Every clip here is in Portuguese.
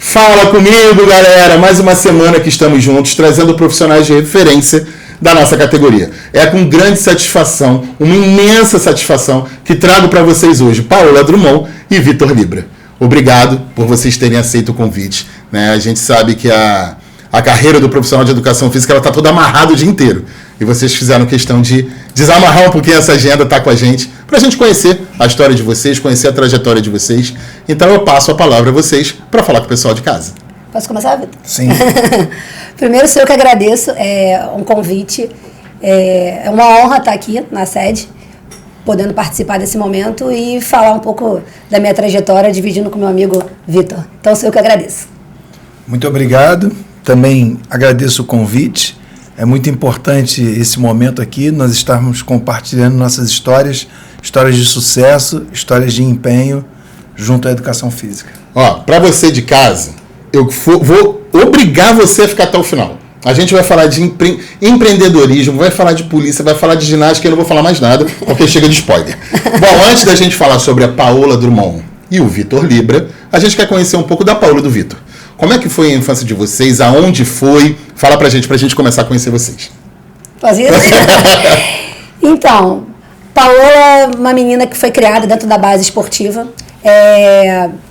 Fala comigo, galera! Mais uma semana que estamos juntos, trazendo profissionais de referência da nossa categoria. É com grande satisfação, uma imensa satisfação, que trago para vocês hoje Paola Drummond e Vitor Libra. Obrigado por vocês terem aceito o convite. A gente sabe que a carreira do profissional de educação física está toda amarrada o dia inteiro. E vocês fizeram questão de desamarrar um pouquinho essa agenda, tá com a gente, para a gente conhecer a história de vocês, conhecer a trajetória de vocês. Então eu passo a palavra a vocês para falar com o pessoal de casa. Posso começar, Vitor? Sim. Primeiro, sou eu que agradeço um convite. É uma honra estar aqui na sede, podendo participar desse momento e falar um pouco da minha trajetória, dividindo com meu amigo Vitor. Então, sou eu que agradeço. Muito obrigado. Também agradeço o convite. É muito importante esse momento aqui, nós estarmos compartilhando nossas histórias de sucesso, histórias de empenho junto à educação física. Para você de casa, eu vou obrigar você a ficar até o final. A gente vai falar de empreendedorismo, vai falar de polícia, vai falar de ginástica, eu não vou falar mais nada, porque chega de spoiler. Bom, antes da gente falar sobre a Paola Drummond e o Vitor Libra, a gente quer conhecer um pouco da Paola e do Vitor. Como é que foi a infância de vocês? Aonde foi? Fala pra gente começar a conhecer vocês. Posso ir? Então, Paola, uma menina que foi criada dentro da base esportiva.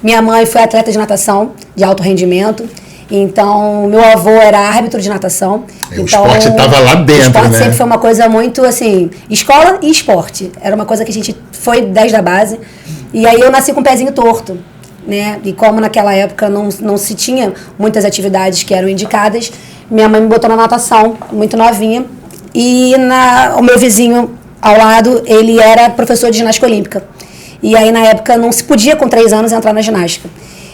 Minha mãe foi atleta de natação, de alto rendimento. Então, meu avô era árbitro de natação. O esporte estava lá dentro, o esporte né? sempre foi uma coisa muito, assim, escola e esporte. Era uma coisa que a gente foi desde a base. E aí eu nasci com o pezinho torto. E como naquela época não se tinha muitas atividades que eram indicadas, minha mãe me botou na natação, muito novinha, e o meu vizinho ao lado, ele era professor de ginástica olímpica. E aí, na época, não se podia, com 3 anos, entrar na ginástica.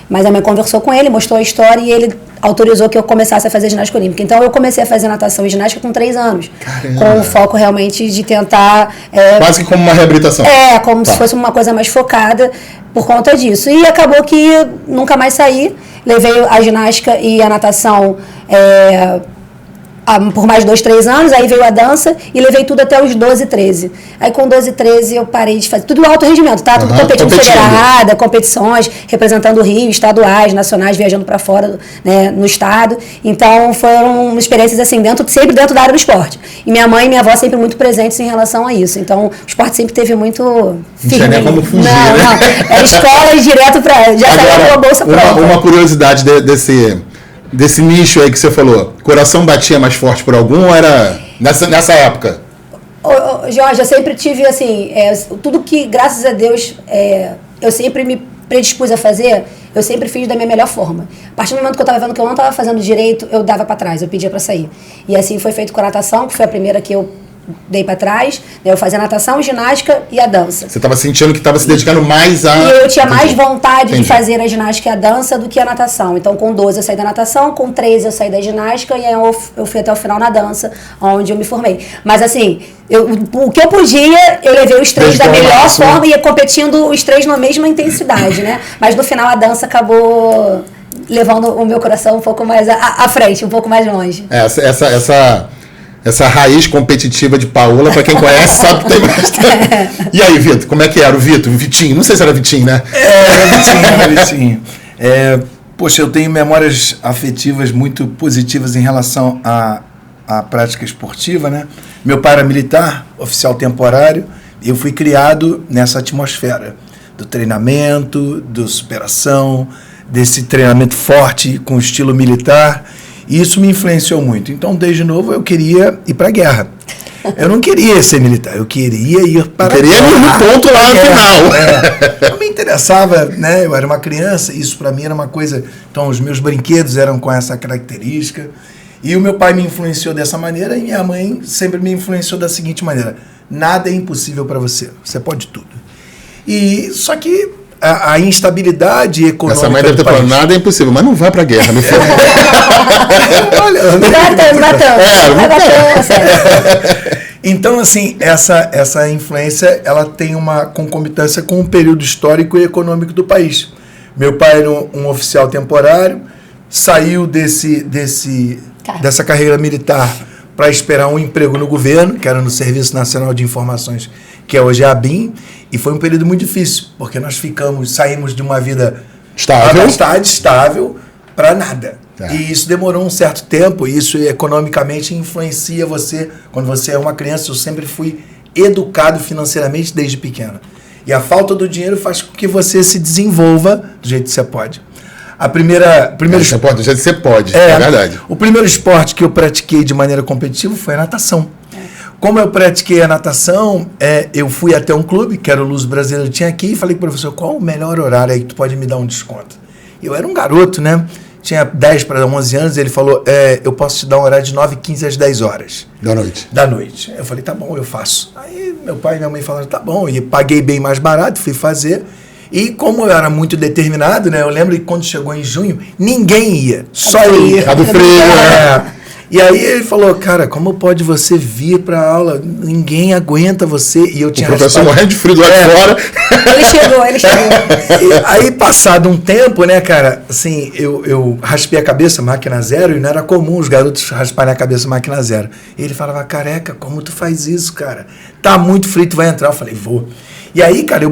Mas a mãe conversou com ele, mostrou a história e ele autorizou que eu começasse a fazer ginástica olímpica. Então, eu comecei a fazer natação e ginástica com 3 anos. Caramba. Com o foco realmente de tentar... Quase que como uma reabilitação. Como se fosse uma coisa mais focada por conta disso. E acabou que nunca mais saí. Levei a ginástica e a natação por mais 2, 3 anos, aí veio a dança e levei tudo até os 12, 13. Aí com 12, 13 eu parei de fazer tudo alto rendimento, tá? Tudo competindo federada, competições, representando o Rio, estaduais, nacionais, viajando para fora, no estado. Então foram experiências assim, sempre dentro da área do esporte. E minha mãe e minha avó sempre muito presentes em relação a isso. Então o esporte sempre teve muito firme. Não tinha nem como fugir, Não. Era escola e direto para... Já saiu com a bolsa pronta. Uma curiosidade desse nicho aí que você falou, coração batia mais forte por algum ou era nessa época? Jorge, eu sempre tive assim, tudo que, graças a Deus, eu sempre me predispus a fazer, eu sempre fiz da minha melhor forma. A partir do momento que eu estava vendo que eu não estava fazendo direito, eu dava para trás, eu pedia para sair. E assim foi feito com a natação, que foi a primeira que eu dei para trás. Eu fazia natação, ginástica e a dança. Você estava sentindo que estava se dedicando mais a... E eu tinha mais vontade de fazer a ginástica e a dança do que a natação. Então, com 12 eu saí da natação, com 13 eu saí da ginástica e aí eu fui até o final na dança, onde eu me formei. Mas assim, o que eu podia, eu levei os 3 da melhor forma e ia competindo os 3 na mesma intensidade, Mas no final a dança acabou levando o meu coração um pouco mais à frente, um pouco mais longe. Essa raiz competitiva de Paola, para quem conhece, sabe que tem mais. E aí, Vitor, como é que era o Vitor? O Vitinho? Não sei se era Vitinho, né? Era Vitinho. Poxa, eu tenho memórias afetivas muito positivas em relação à prática esportiva, Meu pai era militar, oficial temporário, e eu fui criado nessa atmosfera do treinamento, da superação, desse treinamento forte com estilo militar. E isso me influenciou muito. Então, desde novo, eu queria ir para a guerra. Eu não queria ser militar, eu queria ir para a guerra. Queria ir no ponto lá no final. Não me interessava, eu era uma criança, isso para mim era uma coisa... Então, os meus brinquedos eram com essa característica. E o meu pai me influenciou dessa maneira e minha mãe sempre me influenciou da seguinte maneira: nada é impossível para você, você pode tudo. E só que a instabilidade econômica. Essa mãe deve ter falado, nada é impossível, mas não vai pra guerra, meu filho. Então, assim, essa influência, ela tem uma concomitância com o período histórico e econômico do país. Meu pai era um oficial temporário, saiu dessa carreira militar para esperar um emprego no governo, que era no Serviço Nacional de Informações, que é hoje a ABIN, e foi um período muito difícil, porque nós saímos de uma vida estável, para nada. E isso demorou um certo tempo, e isso economicamente influencia você. Quando você é uma criança, eu sempre fui educado financeiramente desde pequeno. E a falta do dinheiro faz com que você se desenvolva do jeito que você pode. Você pode, é verdade. O primeiro esporte que eu pratiquei de maneira competitiva foi a natação. Como eu pratiquei a natação, eu fui até um clube, que era o Luz Brasileiro, tinha aqui, e falei com o professor, qual o melhor horário aí que tu pode me dar um desconto? Eu era um garoto, né? Tinha 10 para 11 anos, ele falou, eu posso te dar um horário de 9h15 às 10 horas. Da noite. Eu falei, tá bom, eu faço. Aí meu pai e minha mãe falaram, tá bom, e paguei bem mais barato, fui fazer. E como eu era muito determinado, né? Eu lembro que quando chegou em junho, ninguém ia, só eu ia. Cabo Frio, E aí ele falou, cara, como pode você vir pra aula? Ninguém aguenta você. E eu tinha o professor morrendo de frio do lado de fora. Ele chegou. E aí, passado um tempo, né, cara, assim, eu raspei a cabeça, máquina zero, e não era comum os garotos rasparem a cabeça, máquina zero. E ele falava, careca, como tu faz isso, cara? Tá muito frio, tu vai entrar. Eu falei, vou. E aí, cara,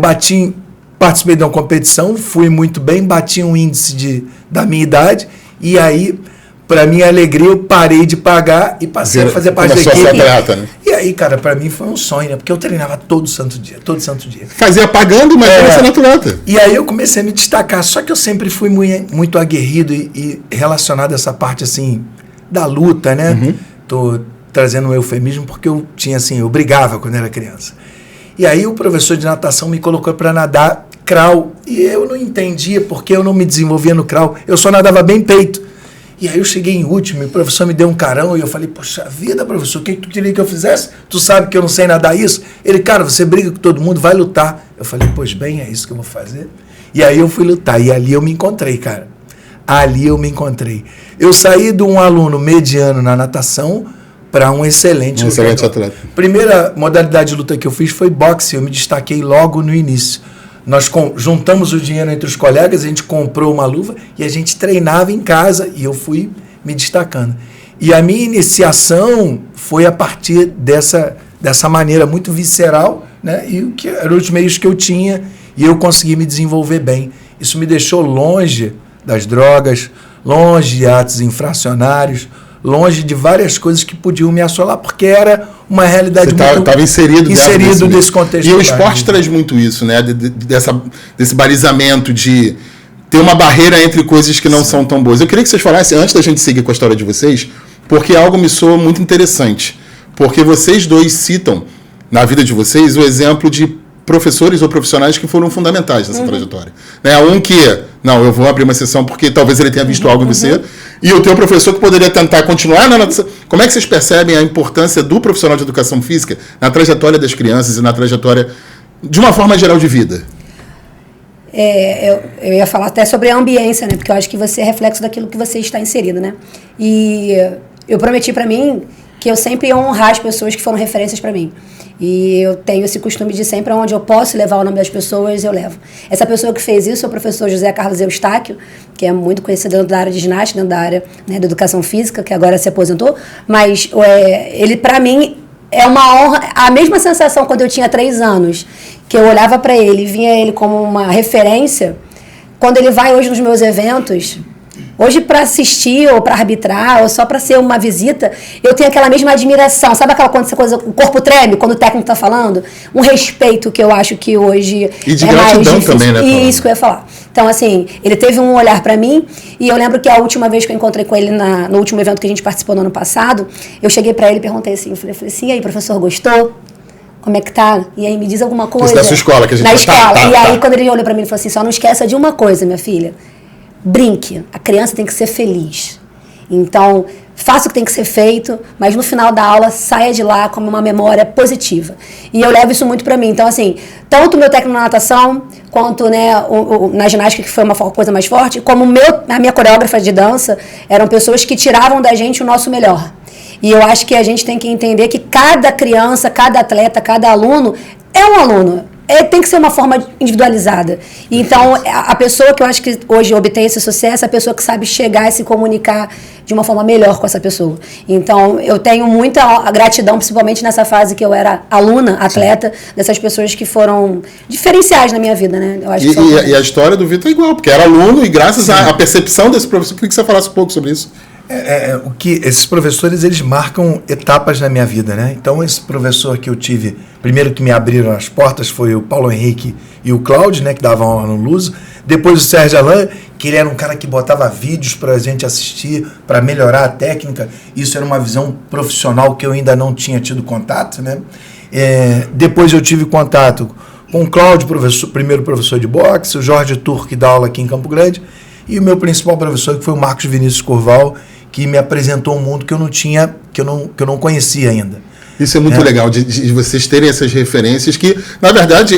participei de uma competição, fui muito bem, bati um índice da minha idade, e aí, para minha alegria, eu parei de pagar e passei a fazer parte da equipe. Né? E aí, cara, para mim foi um sonho, né? Porque eu treinava todo santo dia. Fazia pagando, mas era sendo atleta. E aí eu comecei a me destacar, só que eu sempre fui muito aguerrido e relacionado a essa parte, assim, da luta, né? Uhum. Tô trazendo um eufemismo porque eu tinha, assim, eu brigava quando era criança. E aí o professor de natação me colocou para nadar crawl. E eu não entendia porque eu não me desenvolvia no crawl. Eu só nadava bem peito. E aí eu cheguei em último e o professor me deu um carão e eu falei, poxa vida, professor, o que tu queria que eu fizesse? Tu sabe que eu não sei nadar isso? Ele, cara, você briga com todo mundo, vai lutar. Eu falei, pois bem, é isso que eu vou fazer. E aí eu fui lutar e ali eu me encontrei, cara. Eu saí de um aluno mediano na natação para um excelente atleta. Primeira modalidade de luta que eu fiz foi boxe, eu me destaquei logo no início. Nós juntamos o dinheiro entre os colegas, a gente comprou uma luva e a gente treinava em casa e eu fui me destacando. E a minha iniciação foi a partir dessa maneira muito visceral, né? E o que eram os meios que eu tinha e eu consegui me desenvolver bem. Isso me deixou longe das drogas, longe de atos infracionários, longe de várias coisas que podiam me assolar, porque era uma realidade muito... Você estava inserido desse contexto. E o esporte traz muito isso, né? Desse balizamento, de ter uma barreira entre coisas que não são tão boas. Eu queria que vocês falassem, antes da gente seguir com a história de vocês, porque algo me soa muito interessante. Porque vocês dois citam, na vida de vocês, o exemplo de professores ou profissionais que foram fundamentais nessa trajetória. Né? Um que, não, eu vou abrir uma sessão porque talvez ele tenha visto algo em você, e o teu professor que poderia tentar continuar na natação. Como é que vocês percebem a importância do profissional de educação física na trajetória das crianças e na trajetória, de uma forma geral, de vida? Eu ia falar até sobre a ambiência, né? Porque eu acho que você é reflexo daquilo que você está inserido, né? E eu prometi para mim que eu sempre ia honrar as pessoas que foram referências para mim. E eu tenho esse costume de sempre, onde eu posso levar o nome das pessoas, eu levo. Essa pessoa que fez isso é o professor José Carlos Eustáquio, que é muito conhecido dentro da área de ginástica, dentro da área, né, da educação física, que agora se aposentou. Mas ele, para mim, é uma honra. A mesma sensação quando eu tinha 3 anos, que eu olhava para ele e vinha ele como uma referência, quando ele vai hoje nos meus eventos... Hoje, para assistir, ou para arbitrar, ou só para ser uma visita, eu tenho aquela mesma admiração. Sabe aquela coisa, o corpo treme quando o técnico está falando? Um respeito que eu acho que hoje e de gratidão também, né? E isso que eu ia falar. Então, assim, ele teve um olhar para mim, e eu lembro que a última vez que eu encontrei com ele no último evento que a gente participou no ano passado, eu cheguei para ele e perguntei assim, eu falei assim, e aí, professor, gostou? Como é que tá? E aí, me diz alguma coisa. Isso da sua escola, que a gente na escola. E aí, quando ele olhou para mim, ele falou assim, só não esqueça de uma coisa, minha filha. Brinque, a criança tem que ser feliz. Então, faça o que tem que ser feito, mas no final da aula saia de lá com uma memória positiva. E eu levo isso muito para mim. Então, assim, tanto o meu técnico na natação, quanto né, na ginástica, que foi uma coisa mais forte, como a minha coreógrafa de dança, eram pessoas que tiravam da gente o nosso melhor. E eu acho que a gente tem que entender que cada criança, cada atleta, cada aluno é um aluno. tem que ser uma forma individualizada. Então, a pessoa que eu acho que hoje obtém esse sucesso é a pessoa que sabe chegar e se comunicar de uma forma melhor com essa pessoa. Então, eu tenho muita gratidão, principalmente nessa fase que eu era aluna, atleta, dessas pessoas que foram diferenciais na minha vida, né? Eu acho e a história do Vitor é igual, porque era aluno e graças à percepção desse professor, queria que você falasse um pouco sobre isso. O que esses professores, eles marcam etapas na minha vida, né? Então, esse professor que eu tive, primeiro que me abriram as portas foi o Paulo Henrique e o Cláudio, né, que davam aula no Luso. Depois o Sérgio Alain, que ele era um cara que botava vídeos para a gente assistir, para melhorar a técnica. Isso era uma visão profissional que eu ainda não tinha tido contato, né? Depois eu tive contato com o Cláudio, primeiro professor de boxe, o Jorge Tur, que dá aula aqui em Campo Grande, e o meu principal professor, que foi o Marcos Vinícius Curval, que me apresentou um mundo que eu não tinha, que eu não conhecia ainda. Isso é muito legal, de vocês terem essas referências que, na verdade,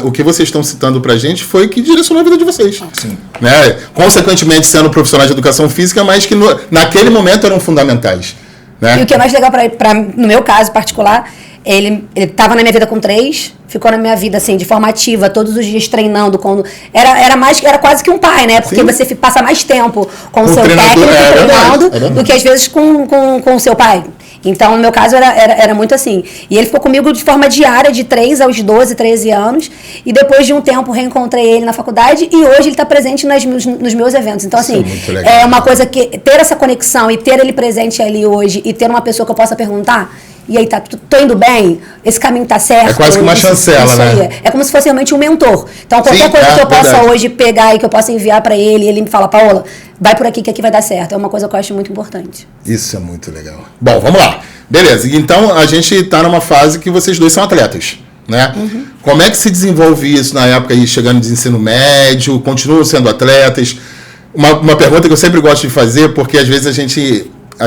o que vocês estão citando pra gente foi que direcionou a vida de vocês. Sim. Né? Consequentemente, sendo profissionais de educação física, mas que naquele momento eram fundamentais. Né? E o que é mais legal, no meu caso particular, ele estava na minha vida com 3, ficou na minha vida assim, de forma ativa, todos os dias treinando. Era quase que um pai, né? Porque você passa mais tempo com o seu técnico treinando do que às vezes com o seu pai. Então, no meu caso, era muito assim. E ele ficou comigo de forma diária, de 3 aos 12, 13 anos. E depois de um tempo, reencontrei ele na faculdade. E hoje ele está presente nos meus eventos. Então, assim, é uma coisa que... Ter essa conexão e ter ele presente ali hoje e ter uma pessoa que eu possa perguntar... E aí, tô indo bem? Esse caminho tá certo? É quase que uma chancela, né? É como se fosse realmente um mentor. Então, qualquer coisa que eu possa hoje pegar e que eu possa enviar para ele, e ele me fala, Paola, vai por aqui que aqui vai dar certo. É uma coisa que eu acho muito importante. Isso é muito legal. Bom, vamos lá. Beleza. Então, a gente tá numa fase que vocês dois são atletas, né? Uhum. Como é que se desenvolve isso na época aí, chegando de ensino médio? Continuam sendo atletas? Uma pergunta que eu sempre gosto de fazer, porque às vezes a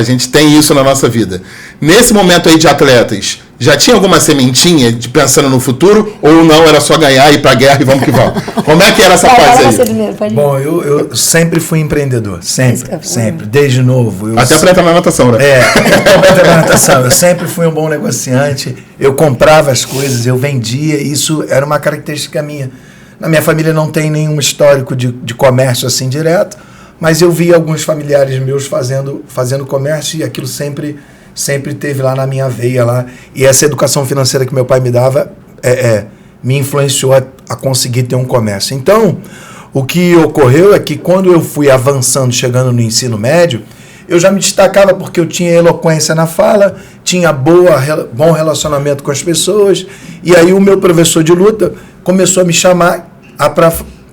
gente tem isso na nossa vida. Nesse momento aí de atletas, já tinha alguma sementinha de pensando no futuro? Ou não, era só ganhar, ir pra guerra e vamos que vamos? Como é que era essa fase aí? Bom, eu sempre fui empreendedor. Sempre. Desde novo. Até pra entrar na natação, né? Até pra entrar na natação. Eu sempre fui um bom negociante. Eu comprava as coisas, eu vendia. Isso era uma característica minha. Na minha família não tem nenhum histórico de comércio assim direto. Mas eu vi alguns familiares meus fazendo comércio e aquilo sempre teve lá na minha veia lá. E essa educação financeira que meu pai me dava me influenciou a conseguir ter um comércio. Então, o que ocorreu é que quando eu fui avançando, chegando no ensino médio, eu já me destacava porque eu tinha eloquência na fala, tinha bom relacionamento com as pessoas. E aí o meu professor de luta começou a me chamar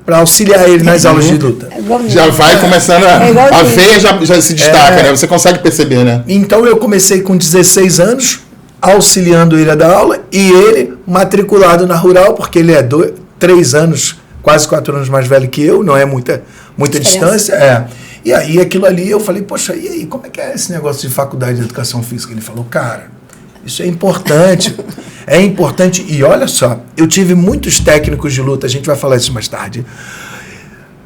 para auxiliar ele nas aulas de luta. Já vai começando a veia já se destaca, né? Você consegue perceber, né? Então eu comecei com 16 anos, auxiliando ele a dar aula, e ele matriculado na Rural, porque ele é 3 anos, quase 4 anos mais velho que eu, não é muita distância. E aí aquilo ali, eu falei, poxa, e aí, como é que é esse negócio de faculdade de educação física? Ele falou, cara, isso é importante. É importante. E olha só, eu tive muitos técnicos de luta, a gente vai falar isso mais tarde.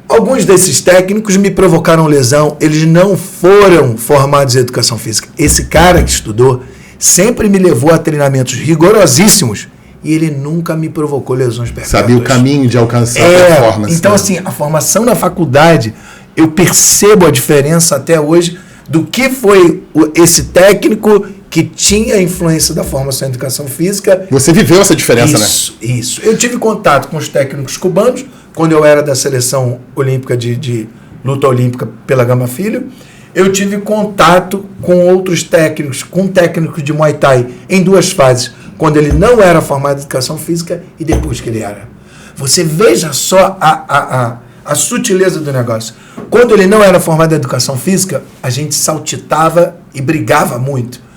Alguns desses técnicos me provocaram lesão, eles não foram formados em educação física. Esse cara que estudou sempre me levou a treinamentos rigorosíssimos e ele nunca me provocou lesões perpétuas. Sabia o caminho de alcançar a performance. Então, assim, a formação na faculdade, eu percebo a diferença até hoje do que foi esse técnico que tinha influência da formação em educação física. Você viveu essa diferença, né? Isso. Eu tive contato com os técnicos cubanos, quando eu era da seleção olímpica de luta olímpica pela Gama Filho. Eu tive contato com outros técnicos, com técnicos de Muay Thai, em 2 fases, quando ele não era formado em educação física e depois que ele era. Você veja só a sutileza do negócio. Quando ele não era formado em educação física, a gente saltitava e brigava muito.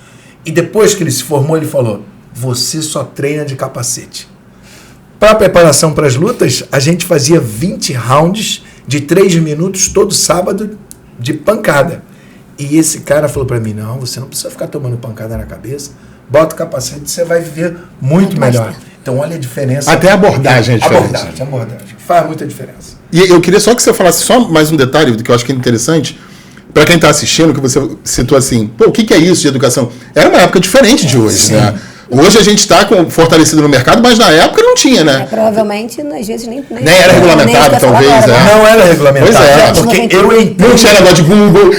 E depois que ele se formou, ele falou, você só treina de capacete. Para a preparação para as lutas, a gente fazia 20 rounds de 3 minutos todo sábado de pancada. E esse cara falou para mim, não, você não precisa ficar tomando pancada na cabeça, bota o capacete e você vai viver muito melhor. Então olha a diferença. Até a abordagem é diferente. Abordagem. Faz muita diferença. E eu queria só que você falasse só mais um detalhe que eu acho que é interessante. Para quem está assistindo, que você citou assim, pô, o que é isso de educação? Era uma época diferente de hoje, né? Hoje a gente está fortalecido no mercado, mas na época não tinha, né? Provavelmente, às vezes, nem era regulamentado, nem talvez. Não era regulamentado. Pois é. Porque eu entrei... Não tinha negócio de Google.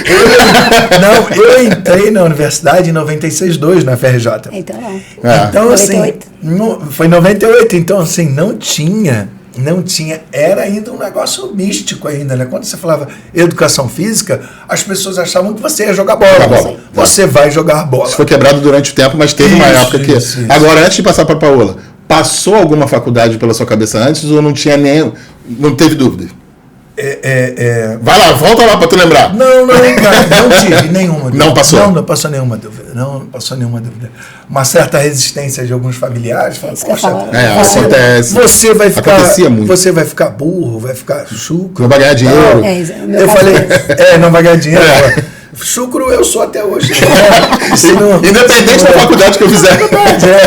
Eu entrei na universidade em 96-2, na FRJ. Então, não. Então, 98. assim... Foi 98. Então, assim, não tinha... Era ainda um negócio místico ainda, né? Quando você falava educação física, as pessoas achavam que você ia jogar bola. Você vai jogar bola. Isso foi quebrado durante o tempo, mas teve uma época que... Isso. Agora, antes de passar para a Paola, passou alguma faculdade pela sua cabeça antes ou não tinha nem... Não teve dúvida? Vai lá, volta lá para tu lembrar. Não, cara, não tive nenhuma dúvida. Não passou? Não passou nenhuma dúvida. Não passou nenhuma dúvida. Uma certa resistência de alguns familiares. Fala, poxa, acontece. Você vai ficar... Acontecia muito. Você vai ficar burro, vai ficar chucro. Não vai ganhar dinheiro. Eu falei, não vai ganhar dinheiro. Chucro eu sou até hoje. Independente da faculdade que eu fizer.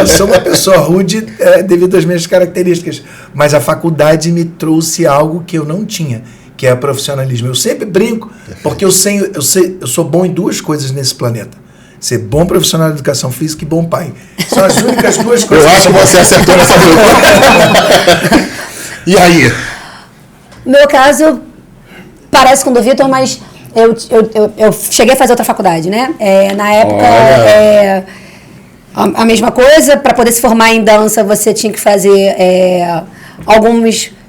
Eu sou uma pessoa rude devido às minhas características. Mas a faculdade me trouxe algo que eu não tinha, que é profissionalismo. Eu sempre brinco, porque eu sou bom em duas coisas nesse planeta. Ser bom profissional de educação física e bom pai. São as únicas duas coisas. Eu acho que você acertou nessa pergunta. E aí? No meu caso, parece com o do Vitor, mas eu cheguei a fazer outra faculdade, né? Na época, a mesma coisa. Para poder se formar em dança, você tinha que fazer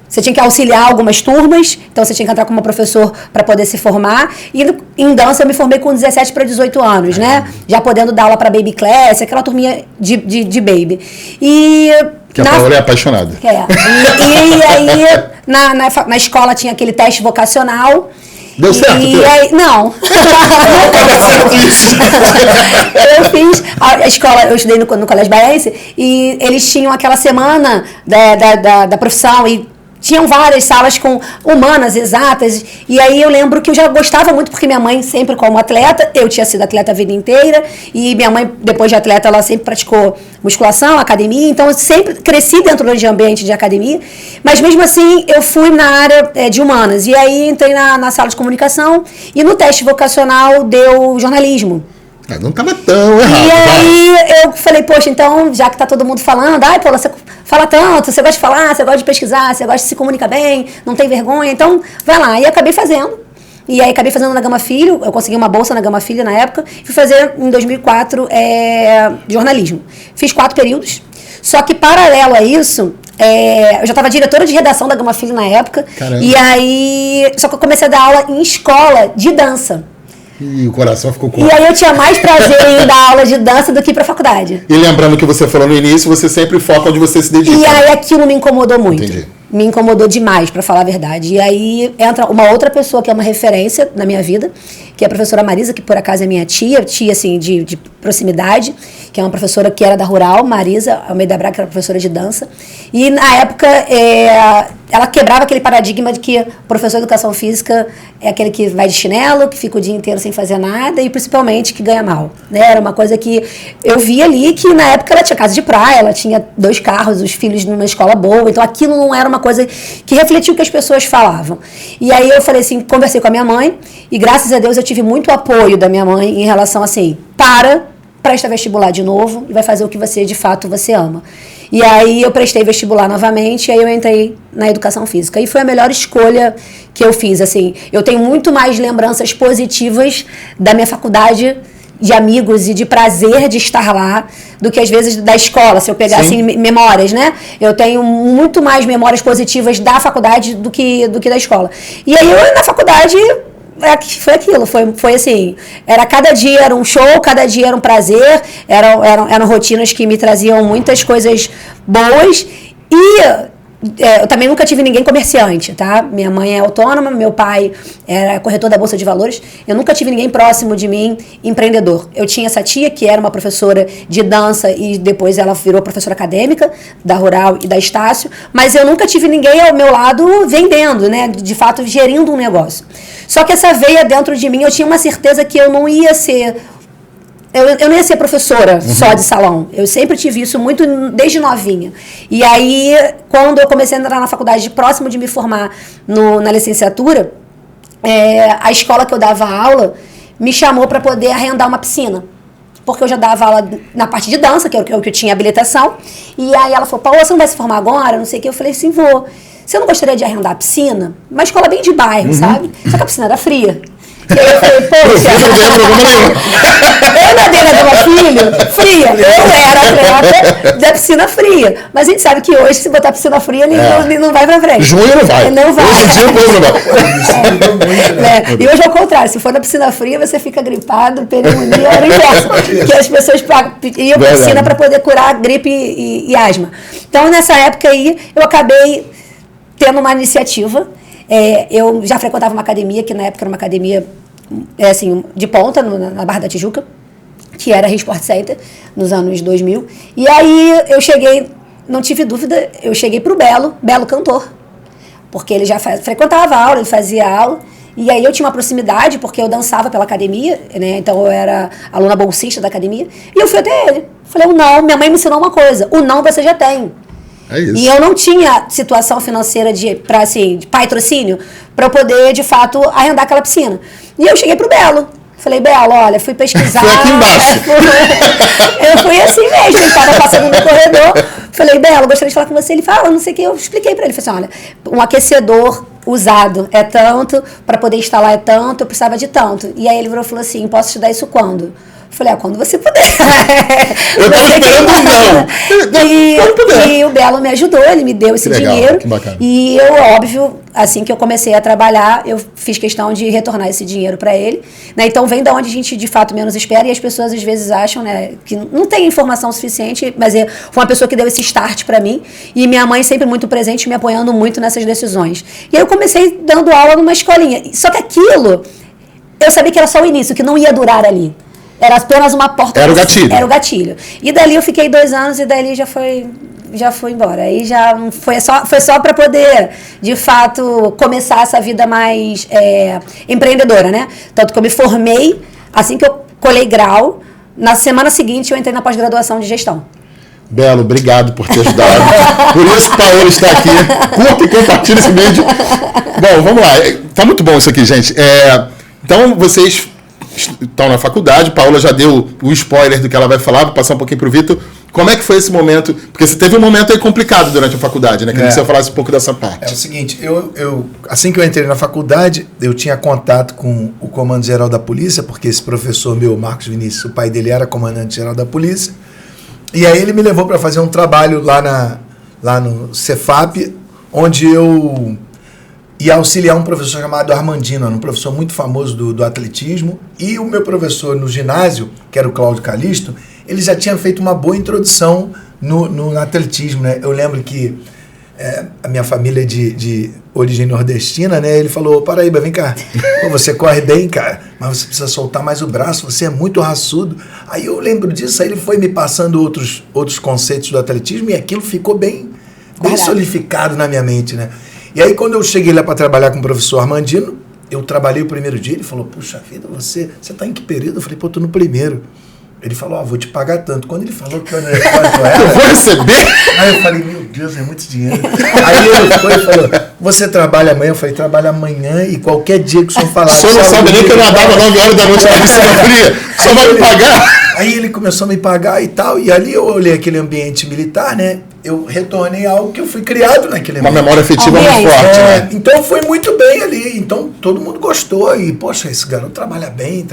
Você tinha que auxiliar algumas turmas, então você tinha que entrar como professor para poder se formar. E em dança eu me formei com 17 para 18 anos, né? Já podendo dar aula para baby class, aquela turminha de baby. Que a Paola é apaixonada. E aí, na escola tinha aquele teste vocacional. Deu certo? Aí, não. Eu fiz a escola, eu estudei no Colégio Baiense e eles tinham aquela semana da profissão e tinham várias salas com humanas, exatas, e aí eu lembro que eu já gostava muito, porque minha mãe sempre como atleta, eu tinha sido atleta a vida inteira, e minha mãe, depois de atleta, ela sempre praticou musculação, academia, então eu sempre cresci dentro de ambiente de academia, mas mesmo assim eu fui na área de humanas, e aí entrei na sala de comunicação, e no teste vocacional deu jornalismo. Não estava tão errado. E aí eu falei, poxa, então, já que tá todo mundo falando, Paula, você fala tanto, você gosta de falar, você gosta de pesquisar, você gosta de se comunicar bem, não tem vergonha, então vai lá. E acabei fazendo. E aí acabei fazendo na Gama Filho, eu consegui uma bolsa na Gama Filho na época, fui fazer em 2004 jornalismo. Fiz 4 períodos, só que paralelo a isso, eu já estava diretora de redação da Gama Filho na época. Caramba. E aí, só que eu comecei a dar aula em escola de dança. E o coração ficou com... E aí eu tinha mais prazer em dar aula de dança do que ir pra faculdade. E lembrando que você falou no início, você sempre foca onde você se dedica. E aí aquilo me incomodou muito. Entendi. Me incomodou demais, pra falar a verdade. E aí entra uma outra pessoa que é uma referência na minha vida, que é a professora Marisa, que por acaso é minha tia assim, de proximidade, que é uma professora que era da Rural, Marisa Almeida Braga, que era professora de dança. E na época, ela quebrava aquele paradigma de que o professor de educação física é aquele que vai de chinelo, que fica o dia inteiro sem fazer nada e principalmente que ganha mal. Né? Era uma coisa que eu vi ali que na época ela tinha casa de praia, ela tinha 2 carros, os filhos numa escola boa, então aquilo não era uma coisa que refletia o que as pessoas falavam. E aí eu falei assim, conversei com a minha mãe e graças a Deus eu tive muito apoio da minha mãe em relação assim, presta vestibular de novo e vai fazer o que de fato você ama. E aí eu prestei vestibular novamente e aí eu entrei na educação física. E foi a melhor escolha que eu fiz, assim. Eu tenho muito mais lembranças positivas da minha faculdade, de amigos e de prazer de estar lá, do que às vezes da escola, se eu pegar assim, memórias, né? Eu tenho muito mais memórias positivas da faculdade do que da escola. E aí eu na faculdade... foi aquilo, foi assim, cada dia era um show, cada dia era um prazer, eram rotinas que me traziam muitas coisas boas e eu também nunca tive ninguém comerciante, tá? Minha mãe é autônoma, meu pai era corretor da Bolsa de Valores, eu nunca tive ninguém próximo de mim empreendedor. Eu tinha essa tia que era uma professora de dança e depois ela virou professora acadêmica da Rural e da Estácio, mas eu nunca tive ninguém ao meu lado vendendo, né? De fato, gerindo um negócio. Só que essa veia dentro de mim, eu tinha uma certeza que eu não ia ser... Eu não ia ser professora só de salão. Eu sempre tive isso muito desde novinha. E aí, quando eu comecei a entrar na faculdade, próximo de me formar na licenciatura, a escola que eu dava aula me chamou para poder arrendar uma piscina. porque eu já dava aula na parte de dança, que é o que eu tinha habilitação. E aí ela falou, Paola, você não vai se formar agora? Não sei o que. Eu falei, sim, vou. Você não gostaria de arrendar a piscina? Uma escola bem de bairro, sabe? Só que a piscina era fria. E aí eu falei, poxa, eu nadei na Dama Filho, fria. Eu era atleta da piscina fria. Mas a gente sabe que hoje, se botar piscina fria, ele não vai pra frente. Junho não vai. Não vai. Hoje em dia o povo não vai. E hoje é o contrário. Se for na piscina fria, você fica gripado, pneumonia, era o inverso. Porque as pessoas iam pra piscina para poder curar gripe e asma. Então, nessa época aí, eu acabei tendo uma iniciativa. Eu já frequentava uma academia, que na época era uma academia assim, de ponta, na Barra da Tijuca, que era a Sport Center, nos anos 2000. E aí eu cheguei, não tive dúvida, eu cheguei pro Belo cantor. Porque ele já frequentava aula, ele fazia aula. E aí eu tinha uma proximidade, porque eu dançava pela academia, né? Então eu era aluna bolsista da academia. E eu fui até ele. Falei, o não, minha mãe me ensinou uma coisa, o não você já tem. É isso. E eu não tinha situação financeira de patrocínio para eu poder, de fato, arrendar aquela piscina. E eu cheguei pro Belo. Falei, Belo, olha, fui pesquisar. Foi aqui embaixo. Eu fui assim mesmo, ele estava passando no corredor. Falei, Belo, gostaria de falar com você. Ele falou, não sei o que. Eu expliquei para ele. Falei assim, olha, um aquecedor usado é tanto, para poder instalar é tanto, eu precisava de tanto. E aí ele virou e falou assim, posso te dar isso quando? Falei, quando você puder. Eu estava esperando não. E o Belo me ajudou, ele me deu esse dinheiro. Que bacana. E eu, óbvio, assim que eu comecei a trabalhar, eu fiz questão de retornar esse dinheiro para ele. Né? Então vem da onde a gente de fato menos espera, e as pessoas às vezes acham, né, que não tem informação suficiente, mas foi uma pessoa que deu esse start para mim. E minha mãe sempre muito presente, me apoiando muito nessas decisões. E aí eu comecei dando aula numa escolinha. Só que aquilo, eu sabia que era só o início, que não ia durar ali. Era apenas uma porta. Era o gatilho. Era o gatilho. E dali eu fiquei 2 anos e dali já foi embora. Aí já foi só para poder, de fato, começar essa vida mais empreendedora, né? Tanto que eu me formei, assim que eu colhei grau, na semana seguinte eu entrei na pós-graduação de gestão. Belo, obrigado por ter ajudado. Por isso que Paola está aqui. Curta e compartilha esse vídeo. Bom, vamos lá. Tá muito bom isso aqui, gente. Então, vocês estão na faculdade, Paola já deu o spoiler do que ela vai falar, vou passar um pouquinho para o Vitor. Como é que foi esse momento? Porque você teve um momento aí complicado durante a faculdade, né? Queria que você falasse um pouco dessa parte. É o seguinte, assim que eu entrei na faculdade, eu tinha contato com o Comando-Geral da Polícia, porque esse professor meu, Marcos Vinícius, o pai dele era comandante-geral da Polícia, e aí ele me levou para fazer um trabalho lá no Cefap, onde eu ia auxiliar um professor chamado Armandino, um professor muito famoso do atletismo, e o meu professor no ginásio, que era o Cláudio Calisto, ele já tinha feito uma boa introdução no atletismo, né? Eu lembro que a minha família é de origem nordestina, né? Ele falou, Paraíba, vem cá, pô, você corre bem, cara, mas você precisa soltar mais o braço, você é muito raçudo. Aí eu lembro disso, aí ele foi me passando outros conceitos do atletismo, e aquilo ficou bem solidificado na minha mente, né? E aí, quando eu cheguei lá para trabalhar com o professor Armandino, eu trabalhei o primeiro dia, ele falou, puxa vida, você está em que período? Eu falei, pô, tô no primeiro. Ele falou, vou te pagar tanto. Quando ele falou que eu era, eu vou receber? Aí eu falei, meu Deus, é muito dinheiro. Aí ele foi e falou, você trabalha amanhã? Eu falei, trabalho amanhã e qualquer dia que o senhor falar. O senhor não sabe nem que eu nadava 9 horas da noite na piscina fria. Só vai me pagar? Aí ele começou a me pagar e tal, e ali eu olhei aquele ambiente militar, né? Eu retornei a algo que eu fui criado naquele ambiente. Uma memória afetiva muito forte, né? Então foi muito bem ali. Então todo mundo gostou. E, poxa, esse garoto trabalha bem.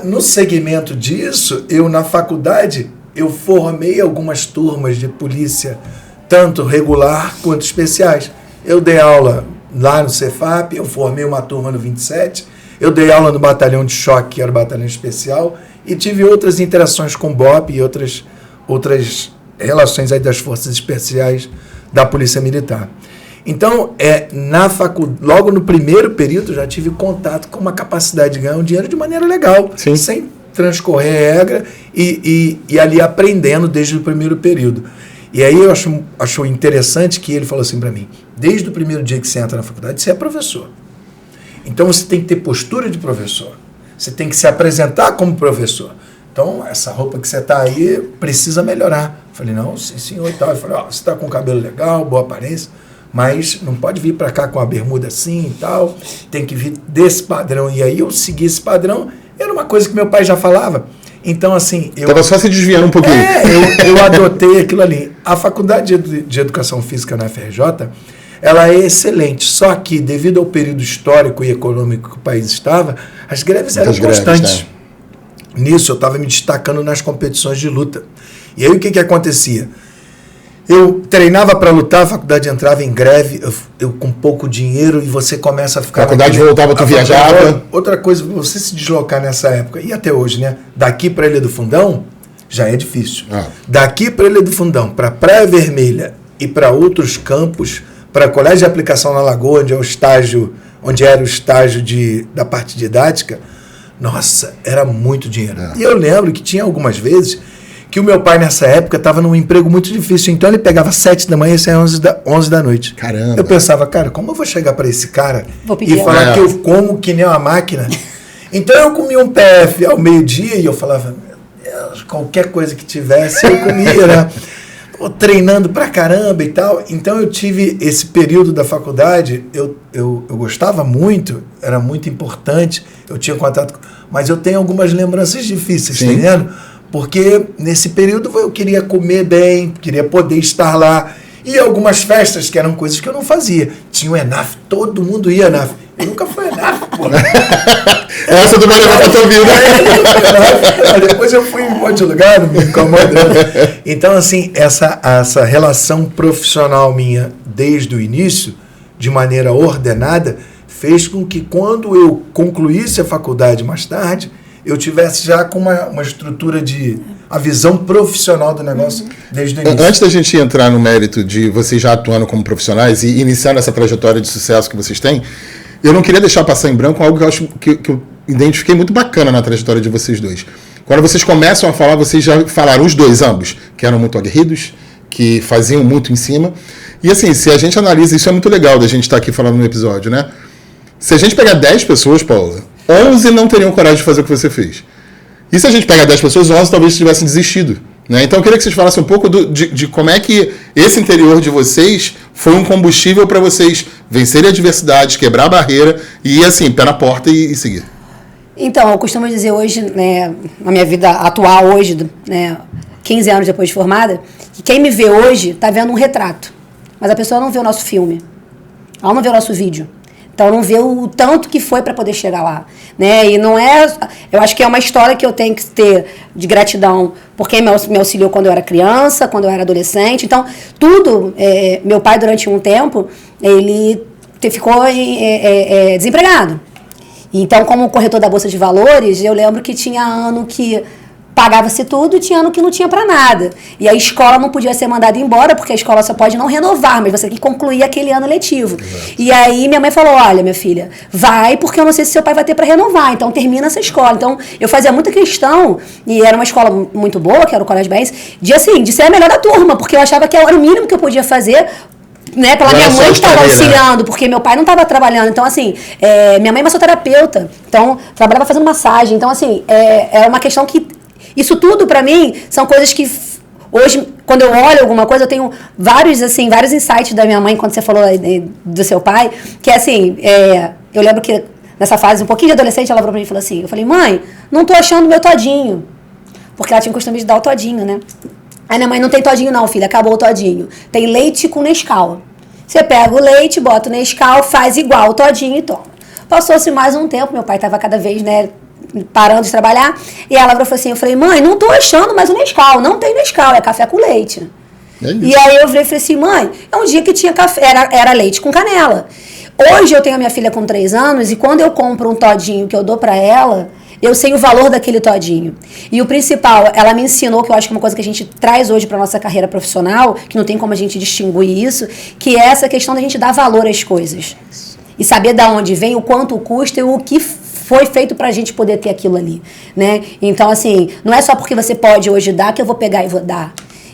No segmento disso, eu na faculdade, eu formei algumas turmas de polícia, tanto regular quanto especiais. Eu dei aula lá no Cefap, eu formei uma turma no 27, eu dei aula no batalhão de choque, que era o batalhão especial, e tive outras interações com o BOP e outras relações aí das forças especiais da Polícia Militar. Então, logo no primeiro período, eu já tive contato com uma capacidade de ganhar um dinheiro de maneira legal, sim, sem transcorrer regra e ali aprendendo desde o primeiro período. E aí eu acho interessante que ele falou assim para mim, desde o primeiro dia que você entra na faculdade, você é professor. Então, você tem que ter postura de professor. Você tem que se apresentar como professor. Então, essa roupa que você está aí precisa melhorar. Eu falei, não, sim, senhor e tal. Eu falei, você está com cabelo legal, boa aparência, mas não pode vir para cá com a bermuda assim e tal, tem que vir desse padrão. E aí eu segui esse padrão, era era uma coisa que meu pai já falava. Então, assim... Estava só se desviando um pouquinho. Eu adotei aquilo ali. A faculdade de Educação Física na FRJ, ela é excelente. Só que, devido ao período histórico e econômico que o país estava, as greves eram constantes. Nisso, eu estava me destacando nas competições de luta. E aí, o que acontecia? Eu treinava para lutar, a faculdade entrava em greve, eu com pouco dinheiro, e você começa a ficar... A faculdade voltava, tu viajava. Outra coisa, você se deslocar nessa época, e até hoje, né? Daqui para Ilha do Fundão, já é difícil. Daqui para Ilha do Fundão, para Praia Vermelha e para outros campos, para Colégio de Aplicação na Lagoa, onde era o estágio da parte didática, nossa, era muito dinheiro. E eu lembro que tinha algumas vezes que o meu pai, nessa época, estava num emprego muito difícil. Então, ele pegava 7 da manhã e saia 11 da noite. Caramba. Eu pensava, cara, como eu vou chegar para esse cara e falar que eu como que nem uma máquina? Então, eu comia um PF ao meio-dia e eu falava, meu Deus, qualquer coisa que tivesse, eu comia, né? Treinando pra caramba e tal. Então, eu tive esse período da faculdade, eu gostava muito, era muito importante, eu tinha contato, mas eu tenho algumas lembranças difíceis, tá entendendo? Porque nesse período eu queria comer bem, queria poder estar lá. E algumas festas que eram coisas que eu não fazia. Tinha o ENAF, todo mundo ia ENAF. Eu nunca fui ENAF, pô. Essa tu vai levar pra tua vida. Depois eu fui em um monte de lugar, não me incomoda. Então, assim, essa relação profissional minha desde o início, de maneira ordenada, fez com que quando eu concluísse a faculdade mais tarde, eu tivesse já com uma estrutura a visão profissional do negócio desde o início. Antes da gente entrar no mérito de vocês já atuando como profissionais e iniciando essa trajetória de sucesso que vocês têm, eu não queria deixar passar em branco algo que eu acho que eu identifiquei muito bacana na trajetória de vocês dois. Quando vocês começam a falar, vocês já falaram, os dois, ambos, que eram muito aguerridos, que faziam muito em cima. E assim, se a gente analisa, isso é muito legal da gente estar aqui falando no episódio, né? Se a gente pegar 10 pessoas, Paula, 11 não teriam coragem de fazer o que você fez. E se a gente pegar 10 pessoas, 11 talvez tivessem desistido. Né? Então eu queria que vocês falassem um pouco de como é que esse interior de vocês foi um combustível para vocês vencerem adversidades, quebrar a barreira e ir assim, pé na porta e seguir. Então, eu costumo dizer hoje, né, na minha vida atual hoje, né, 15 anos depois de formada, que quem me vê hoje está vendo um retrato. Mas a pessoa não vê o nosso filme. Ela não vê o nosso vídeo. Então, não vê o tanto que foi para poder chegar lá, né? E não é... Eu acho que é uma história que eu tenho que ter de gratidão por quem me auxiliou quando eu era criança, quando eu era adolescente. Então, tudo... meu pai, durante um tempo, ele ficou desempregado. Então, como corretor da Bolsa de Valores, eu lembro que tinha ano que pagava-se tudo e tinha ano que não tinha para nada. E a escola não podia ser mandada embora, porque a escola só pode não renovar, mas você tem que concluir aquele ano letivo. Exato. E aí minha mãe falou, olha, minha filha, vai, porque eu não sei se seu pai vai ter para renovar, então termina essa escola. Então, eu fazia muita questão, e era uma escola muito boa, que era o Colégio Baense, de ser a melhor da turma, porque eu achava que era o mínimo que eu podia fazer, né, pela minha mãe que estava auxiliando, porque meu pai não estava trabalhando. Então, assim, minha mãe é massoterapeuta, então, trabalhava fazendo massagem. Então, assim, é uma questão que... Isso tudo, para mim, são coisas que hoje, quando eu olho alguma coisa, eu tenho vários insights da minha mãe, quando você falou do seu pai, que é assim, eu lembro que nessa fase, um pouquinho de adolescente, ela falou pra mim e falou assim, eu falei, mãe, não tô achando meu todinho. Porque ela tinha o costume de dar o todinho, né? Aí minha mãe, não tem todinho não, filha, acabou o todinho. Tem leite com Nescau. Você pega o leite, bota o Nescau, faz igual o todinho e toma. Passou-se mais um tempo, meu pai estava cada vez, né, parando de trabalhar, e ela falou assim, eu falei, mãe, não tô achando mais o Nescau, não tem Nescau, é café com leite. E aí eu falei assim, mãe, é um dia que tinha café, era leite com canela. Hoje eu tenho a minha filha com 3 anos, e quando eu compro um todinho que eu dou pra ela, eu sei o valor daquele todinho. E o principal, ela me ensinou, que eu acho que é uma coisa que a gente traz hoje pra nossa carreira profissional, que não tem como a gente distinguir isso, que é essa questão da gente dar valor às coisas. E saber de onde vem, o quanto custa e o que foi feito pra gente poder ter aquilo ali, né? Então, assim, não é só porque você pode hoje dar que eu vou pegar e vou dar.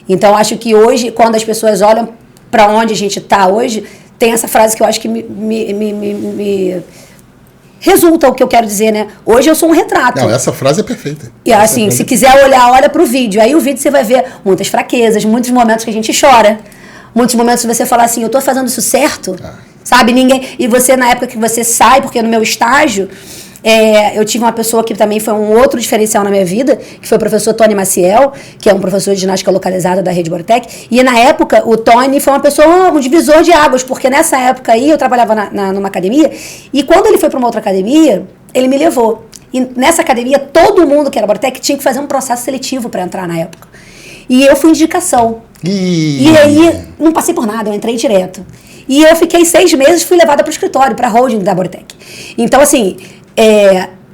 Então, acho que hoje, quando as pessoas olham pra onde a gente tá hoje, tem essa frase que eu acho que me resulta o que eu quero dizer, né? Hoje eu sou um retrato. Não, essa frase é perfeita. E assim, se quiser olhar, olha pro vídeo. Aí o vídeo você vai ver muitas fraquezas, muitos momentos que a gente chora. Muitos momentos que você fala assim, eu tô fazendo isso certo? Sabe? Ninguém... E você, na época que você sai, porque no meu estágio... eu tive uma pessoa que também foi um outro diferencial na minha vida, que foi o professor Tony Maciel, que é um professor de ginástica localizada da Rede Bodytech. E na época, o Tony foi uma pessoa, um divisor de águas, porque nessa época aí eu trabalhava numa academia, e quando ele foi para uma outra academia, ele me levou. E nessa academia, todo mundo que era Bodytech tinha que fazer um processo seletivo para entrar na época. E eu fui indicação. E aí, não passei por nada, eu entrei direto. E eu fiquei 6 meses, fui levada para o escritório, para a holding da Bodytech. Então, assim,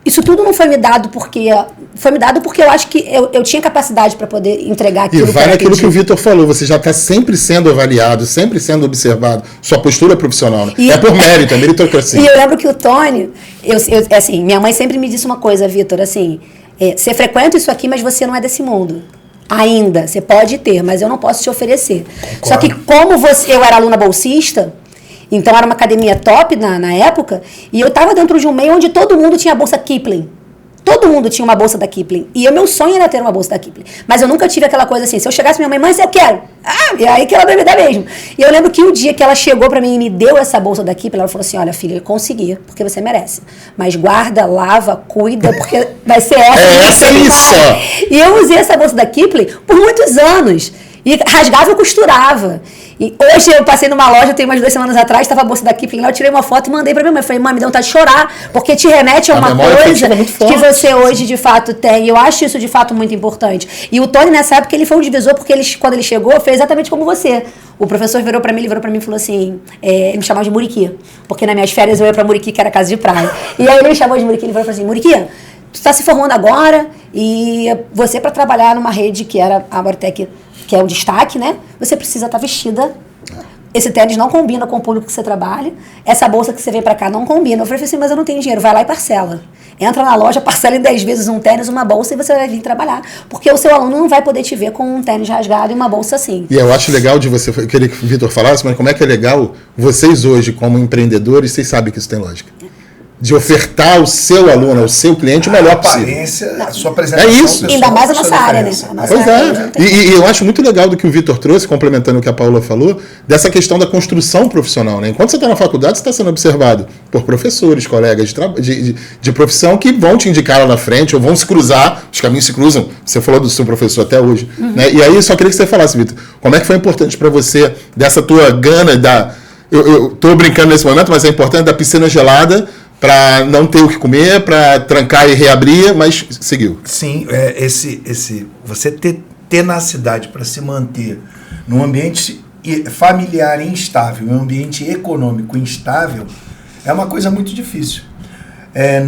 isso tudo não foi me dado porque... Foi me dado porque eu acho que eu tinha capacidade para poder entregar aquilo. E vai naquilo que o Vitor falou, você já está sempre sendo avaliado, sempre sendo observado, sua postura profissional, né? É por mérito, é meritocracia. E eu lembro que o Tony, assim, minha mãe sempre me disse uma coisa, Vitor, assim, você frequenta isso aqui, mas você não é desse mundo. Ainda, você pode ter, mas eu não posso te oferecer. Concordo. Só que como eu era aluna bolsista, então era uma academia top na época, e eu estava dentro de um meio onde todo mundo tinha a bolsa Kipling. Todo mundo tinha uma bolsa da Kipling. E o meu sonho era ter uma bolsa da Kipling. Mas eu nunca tive aquela coisa assim, se eu chegasse pra minha mãe, eu quero. E aí que ela vai me dar mesmo. E eu lembro que o dia que ela chegou pra mim e me deu essa bolsa da Kipling, ela falou assim, olha filha, eu consegui, porque você merece. Mas guarda, lava, cuida, porque vai ser essa. Isso! E eu usei essa bolsa da Kipling por muitos anos. E rasgava e costurava. E hoje eu passei numa loja, tem umas 2 semanas atrás, estava a bolsa da Kipling lá, eu tirei uma foto e mandei pra minha mãe. Eu falei, mãe, me dá vontade de chorar, porque te remete a uma coisa que você hoje de fato tem. E eu acho isso de fato muito importante. E o Tony, nessa época, ele foi um divisor, porque quando ele chegou, fez exatamente como você. O professor virou pra mim e falou assim, ele me chamava de Muriqui, porque nas minhas férias eu ia pra Muriqui, que era casa de praia. E aí ele me chamou de Muriqui, ele falou assim, Muriqui, tu tá se formando agora, e você para trabalhar numa rede que era a Bodytech, que é o destaque, né? Você precisa estar vestida. Esse tênis não combina com o público que você trabalha. Essa bolsa que você vem pra cá não combina. Eu falei assim, mas eu não tenho dinheiro. Vai lá e parcela. Entra na loja, parcela em 10 vezes um tênis, uma bolsa e você vai vir trabalhar. Porque o seu aluno não vai poder te ver com um tênis rasgado e uma bolsa assim. E eu acho legal de você, queria que o Vitor falasse, mas como é que é legal vocês hoje, como empreendedores, vocês sabem que isso tem lógica. De ofertar ao seu aluno, ao seu cliente, o melhor possível. A sua apresentação. É isso. Ainda mais a nossa área, né? Pois é. E eu acho muito legal do que o Vitor trouxe, complementando o que a Paula falou, dessa questão da construção profissional, né? Enquanto você está na faculdade, você está sendo observado por professores, colegas de profissão que vão te indicar lá na frente, ou vão se cruzar, os caminhos se cruzam. Você falou do seu professor até hoje. Né? E aí, eu só queria que você falasse, Vitor, como é que foi importante para você, dessa tua gana, eu estou brincando nesse momento, mas é importante, da piscina gelada, para não ter o que comer, para trancar e reabrir, mas seguiu. Sim, você ter tenacidade para se manter num ambiente familiar instável, um ambiente econômico instável, é uma coisa muito difícil.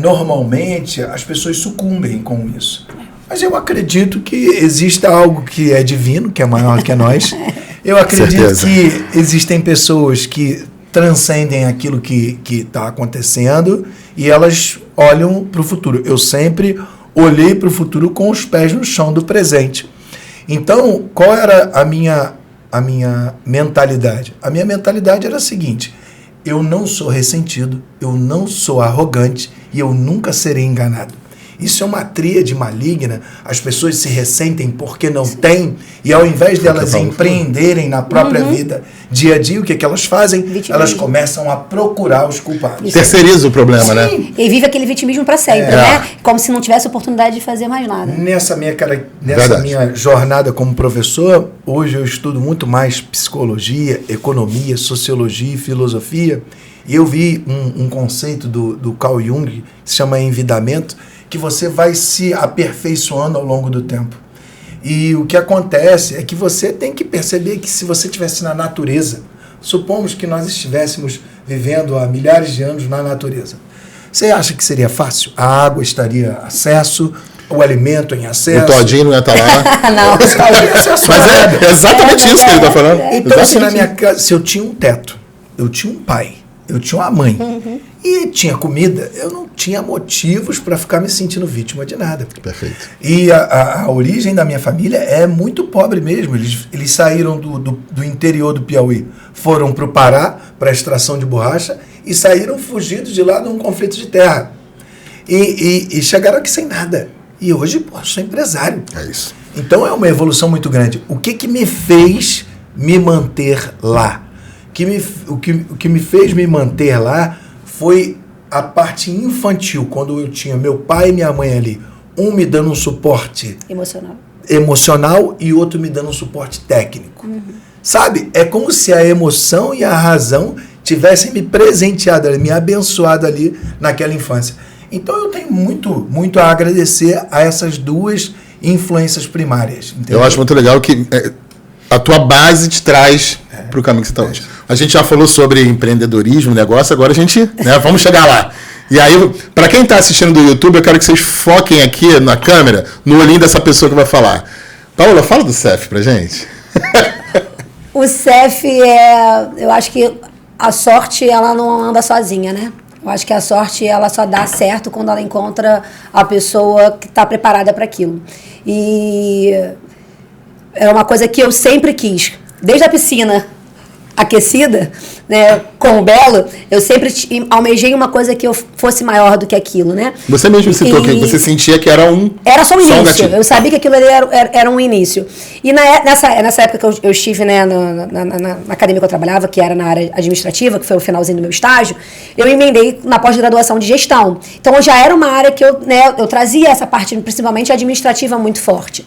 Normalmente, as pessoas sucumbem com isso. Mas eu acredito que exista algo que é divino, que é maior que nós. Eu acredito que existem pessoas que transcendem aquilo que está acontecendo e elas olham para o futuro. Eu sempre olhei para o futuro com os pés no chão do presente. Então, qual era a minha mentalidade? A minha mentalidade era a seguinte: eu não sou ressentido, eu não sou arrogante e eu nunca serei enganado. Isso é uma tríade maligna. As pessoas se ressentem porque não têm, e ao invés de elas empreenderem na própria vida, dia a dia, o que elas fazem? Vitimismo. Elas começam a procurar os culpados. Terceiriza o problema, né? E vive aquele vitimismo para sempre, né? Como se não tivesse oportunidade de fazer mais nada. Nessa minha jornada como professor, hoje eu estudo muito mais psicologia, economia, sociologia e filosofia, e eu vi um conceito do Carl Jung, que se chama envidamento, que você vai se aperfeiçoando ao longo do tempo. E o que acontece é que você tem que perceber que se você estivesse na natureza, supomos que nós estivéssemos vivendo há milhares de anos na natureza, você acha que seria fácil? A água estaria a acesso, o alimento em acesso. O todinho não ia estar lá. Não. Mas é exatamente isso que ele está falando. Então, se na minha casa, se eu tinha um teto, eu tinha um pai, eu tinha uma mãe, e tinha comida, eu não tinha motivos para ficar me sentindo vítima de nada. Perfeito. E a origem da minha família é muito pobre mesmo. Eles saíram do interior do Piauí, foram para o Pará, para a extração de borracha, e saíram fugidos de lá num conflito de terra. E chegaram aqui sem nada. E hoje, sou empresário. É isso. Então é uma evolução muito grande. O que me fez me manter lá? O que me fez me manter lá foi a parte infantil, quando eu tinha meu pai e minha mãe ali, um me dando um suporte emocional e outro me dando um suporte técnico. Sabe? É como se a emoção e a razão tivessem me presenteado, me abençoado ali naquela infância. Então eu tenho muito a agradecer a essas duas influências primárias. Entendeu? Eu acho muito legal que a tua base te traz para o caminho que você está hoje. A gente já falou sobre empreendedorismo, negócio, agora a gente, vamos chegar lá. E aí, para quem está assistindo do YouTube, eu quero que vocês foquem aqui na câmera, no olhinho dessa pessoa que vai falar. Paola, fala do CEF pra gente. O CEF eu acho que a sorte, ela não anda sozinha, né? Eu acho que a sorte, ela só dá certo quando ela encontra a pessoa que está preparada para aquilo. E é uma coisa que eu sempre quis. Desde a piscina aquecida, né, com o Belo, eu sempre almejei uma coisa que eu fosse maior do que aquilo, né? Você mesmo citou que você sentia que era Era só um início. Eu sabia que aquilo era um início. E nessa época que eu estive, né, na academia que eu trabalhava, que era na área administrativa, que foi o finalzinho do meu estágio, eu emendei na pós-graduação de gestão. Então, já era uma área que eu trazia essa parte, principalmente administrativa, muito forte.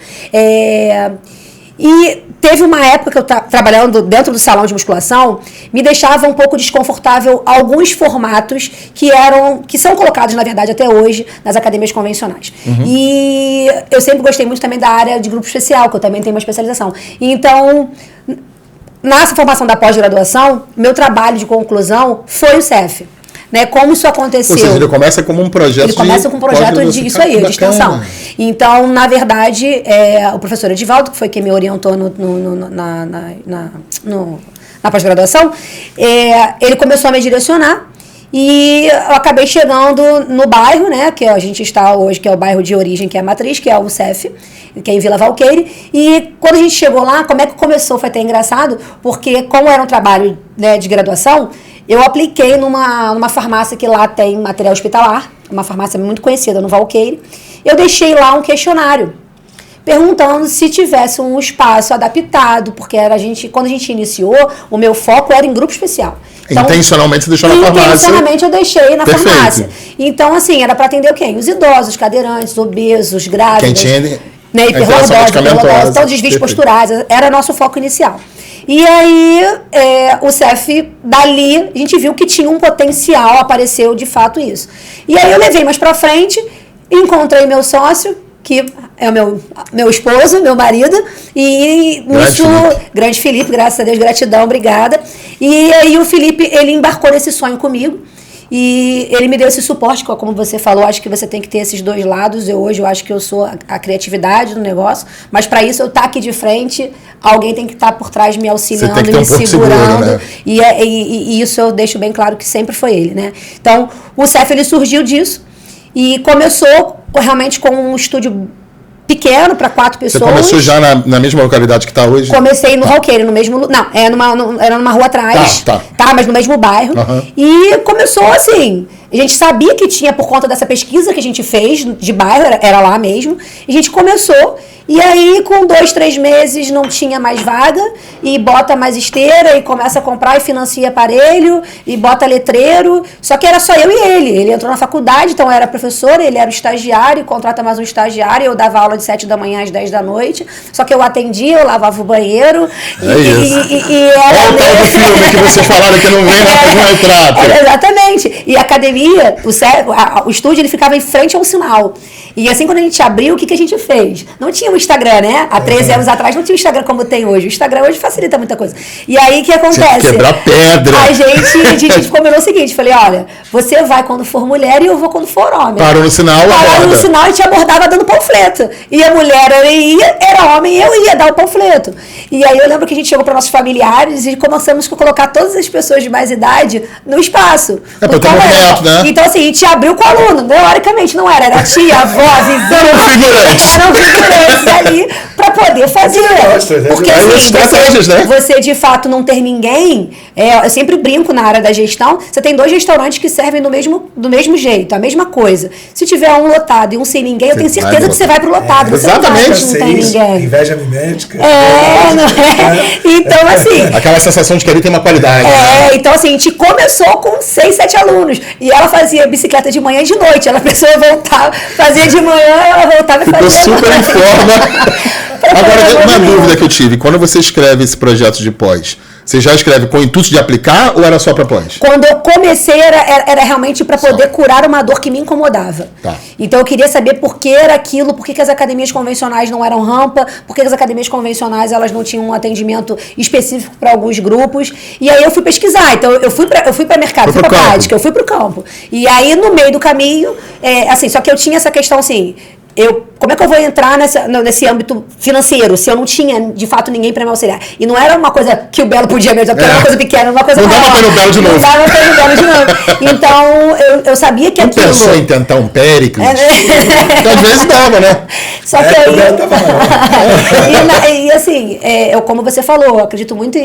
E teve uma época que eu trabalhando dentro do salão de musculação, me deixava um pouco desconfortável alguns formatos que são colocados, na verdade, até hoje, nas academias convencionais. E eu sempre gostei muito também da área de grupo especial, que eu também tenho uma especialização. Então, na formação da pós-graduação, meu trabalho de conclusão foi o CEF. Né, como isso aconteceu? Ou seja, ele começa como um projeto de... Ele começa com um projeto de extensão. Então, na verdade, o professor Edivaldo, que foi quem me orientou na pós-graduação, ele começou a me direcionar e eu acabei chegando no bairro, né, que a gente está hoje, que é o bairro de origem, que é a Matriz, que é o CEF, que é em Vila Valqueire. E quando a gente chegou lá, como é que começou? Foi até engraçado, porque como era um trabalho, né, de graduação, eu apliquei numa farmácia que lá tem material hospitalar, uma farmácia muito conhecida no Valqueire. Eu deixei lá um questionário, perguntando se tivesse um espaço adaptado, porque quando a gente iniciou, o meu foco era em grupo especial. Então, intencionalmente você deixou na farmácia? Intencionalmente eu deixei na Perfeito. Farmácia. Então, assim, era para atender quem? Os idosos, cadeirantes, obesos, grávidos. Quem tinha... Né, hiperlordose, todos os desvios posturais. Era nosso foco inicial. E aí, o CEF, dali, a gente viu que tinha um potencial, apareceu de fato isso. E aí eu levei mais pra frente, encontrei meu sócio, que é o meu esposo, meu marido, e nisso, grande Felipe, graças a Deus, gratidão, obrigada. E aí o Felipe, ele embarcou nesse sonho comigo. E ele me deu esse suporte, como você falou, acho que você tem que ter esses dois lados. Hoje eu acho que eu sou a criatividade do negócio, mas para isso eu estar aqui de frente, alguém tem que estar por trás me auxiliando, me segurando. Seguro, né? E isso eu deixo bem claro que sempre foi ele, né? Então, o CEF, ele surgiu disso e começou realmente com um estúdio pequeno, para 4 pessoas. Você começou já na mesma localidade que está hoje? Comecei no Valqueire, no mesmo... Não, era numa rua atrás. Tá, mas no mesmo bairro. E começou assim... A gente sabia que tinha, por conta dessa pesquisa que a gente fez de bairro, era lá mesmo. E a gente começou... E aí, com 2, 3 meses, não tinha mais vaga, e bota mais esteira, e começa a comprar e financia aparelho, e bota letreiro. Só que era só eu e ele. Ele entrou na faculdade, então eu era professora, ele era o estagiário, contrata mais um estagiário, eu dava aula de 7 da manhã às 10 da noite. Só que eu atendia, eu lavava o banheiro. Olha o tal do filme que vocês falaram que não vem no retrato. Exatamente. E a academia, o estúdio, ele ficava em frente a um sinal. E assim, quando a gente abriu, o que a gente fez? Não tinha o Instagram, né? Há 13 anos atrás não tinha o Instagram como tem hoje. O Instagram hoje facilita muita coisa. E aí, o que acontece? Quebrar pedra. A gente combinou o seguinte, falei, olha, você vai quando for mulher e eu vou quando for homem. Parou no sinal, Parou no sinal e te abordava dando panfleto. E a mulher era homem e eu ia dar o panfleto. E aí eu lembro que a gente chegou para nossos familiares e começamos a colocar todas as pessoas de mais idade no espaço. Né? Então, assim, a gente abriu com o aluno, teoricamente não era tia, avó, Eram figurantes ali para poder fazer. Porque assim, você de fato não ter ninguém, eu sempre brinco na área da gestão, você tem 2 restaurantes que servem do mesmo jeito, a mesma coisa. Se tiver um lotado e um sem ninguém, eu tenho certeza que você vai pro lotado. Você exatamente. Não tem ninguém. Inveja mimética. Não é? Então, assim... Aquela sensação de que ali tem uma qualidade. Então assim, a gente começou com 6, 7 alunos. E ela fazia bicicleta de manhã e de noite. Ela precisou voltar, fazia de manhã, ela voltava e fazia. Ficou super em forma. Agora, uma dúvida que eu tive. Quando você escreve esse projeto de pós, você já escreve com o intuito de aplicar ou era só para pós? Quando eu comecei, era realmente para poder curar uma dor que me incomodava. Tá. Então eu queria saber por que era aquilo, por que as academias convencionais não eram rampa, por que as academias convencionais elas não tinham um atendimento específico para alguns grupos. E aí eu fui pesquisar. Então eu fui para mercado, fui para prática, eu fui para o campo. E aí no meio do caminho, assim, só que eu tinha essa questão assim... como é que eu vou entrar nesse âmbito financeiro se eu não tinha, de fato, ninguém para me auxiliar? E não era uma coisa que o Belo podia mesmo, porque era uma coisa pequena, era uma coisa maior. Não dava para o Belo de novo. Não dava para o Belo de novo. Então, eu sabia que aquilo... Não pensou em tentar um Péricles? Porque às vezes dava, né? Só que aí... e assim, como você falou, eu acredito muito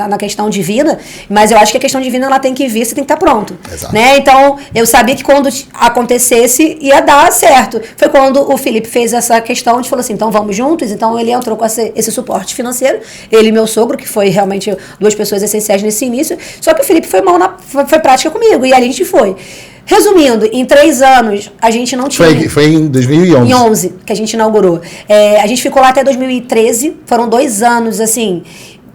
na questão divina, mas eu acho que a questão divina ela tem que vir, você tem que estar pronto. Exato. Né? Então, eu sabia que quando acontecesse, ia dar certo. Foi quando o Felipe fez essa questão, de falou assim, então vamos juntos, então ele entrou com esse suporte financeiro, ele e meu sogro, que foi realmente 2 pessoas essenciais nesse início, só que o Felipe foi foi prática comigo, e ali a gente foi. Resumindo, em 3 anos, a gente não tinha... Foi em 2011. Em 11, que a gente inaugurou. A gente ficou lá até 2013, foram 2 anos, assim...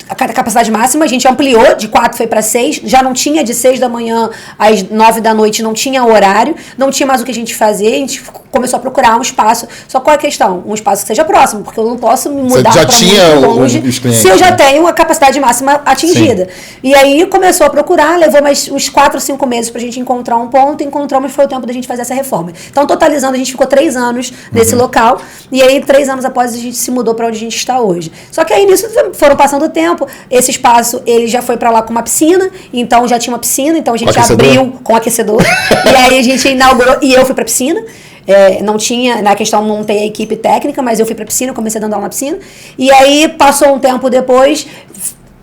A capacidade máxima, a gente ampliou, de 4 foi para 6, já não tinha de 6 da manhã às 9 da noite, não tinha horário, não tinha mais o que a gente fazer, a gente começou a procurar um espaço. Só qual é a questão? Um espaço que seja próximo, porque eu não posso me mudar para muito longe se eu já tenho a capacidade máxima atingida. Sim. E aí começou a procurar, levou mais uns 4 ou 5 meses para a gente encontrar um ponto, encontramos, foi o tempo da gente fazer essa reforma. Então, totalizando, a gente ficou 3 anos nesse local, e aí 3 anos após a gente se mudou para onde a gente está hoje. Só que aí nisso foram passando o tempo. Esse espaço, ele já foi para lá com uma piscina, então já tinha uma piscina, então a gente abriu com aquecedor, e aí a gente inaugurou, e eu fui para piscina, não tinha, na questão não tem a equipe técnica, mas eu fui para piscina, comecei dando aula na piscina, e aí passou um tempo depois,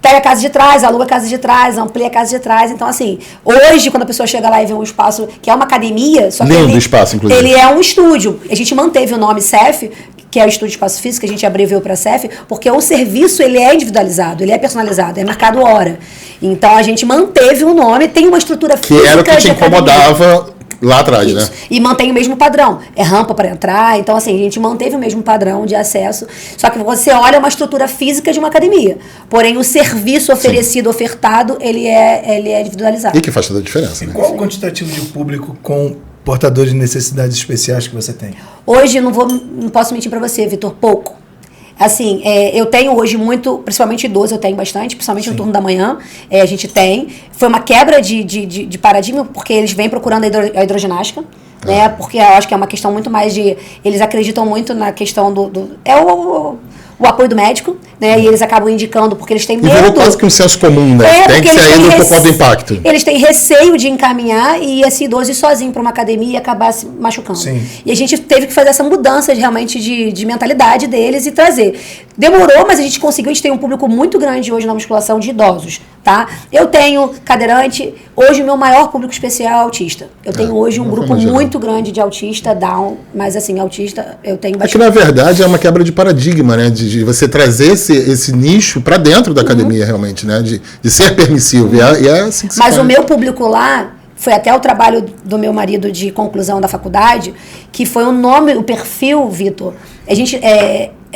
pega a casa de trás, aluga a casa de trás, amplia a casa de trás. Então, assim, hoje, quando a pessoa chega lá e vê um espaço que é uma academia... Só que lindo espaço, inclusive. Ele é um estúdio. A gente manteve o nome CEF, que é o Estúdio Espaço Físico, que a gente abreviou para CEF, porque o serviço ele é individualizado, ele é personalizado, é marcado hora. Então, a gente manteve o nome, tem uma estrutura física... Que era o que te incomodava... Lá atrás, isso, né? E mantém o mesmo padrão. É rampa para entrar. Então, assim, a gente manteve o mesmo padrão de acesso. Só que você olha uma estrutura física de uma academia. Porém, o serviço oferecido, ofertado, ele é individualizado. E que faz toda a diferença, né? Qual o quantitativo de público com portadores de necessidades especiais que você tem? Hoje, não posso mentir para você, Vitor, pouco. Assim, eu tenho hoje muito, principalmente idoso, eu tenho bastante, principalmente no turno da manhã, a gente tem. Foi uma quebra de paradigma, porque eles vêm procurando a hidroginástica, né? Porque eu acho que é uma questão muito mais de... Eles acreditam muito na questão o apoio do médico, né? E eles acabam indicando porque eles têm medo. E virou quase que um senso comum, né? Tem que sair do por do impacto. Eles têm receio de encaminhar e esse idoso ir sozinho para uma academia e acabar se machucando. Sim. E a gente teve que fazer essa mudança realmente de mentalidade deles e trazer. Demorou, mas a gente conseguiu. A gente tem um público muito grande hoje na musculação de idosos, tá? Eu tenho cadeirante. Hoje o meu maior público especial é autista. Eu tenho hoje um grupo muito grande de autista, Down, mas assim, autista eu tenho bastante. É que na verdade é uma quebra de paradigma, né? De você trazer esse nicho para dentro da academia, realmente, né? De ser permissivo. E é assim que se Mas faz. o meu público lá foi até o trabalho do meu marido de conclusão da faculdade, que foi o perfil, Vitor. A gente,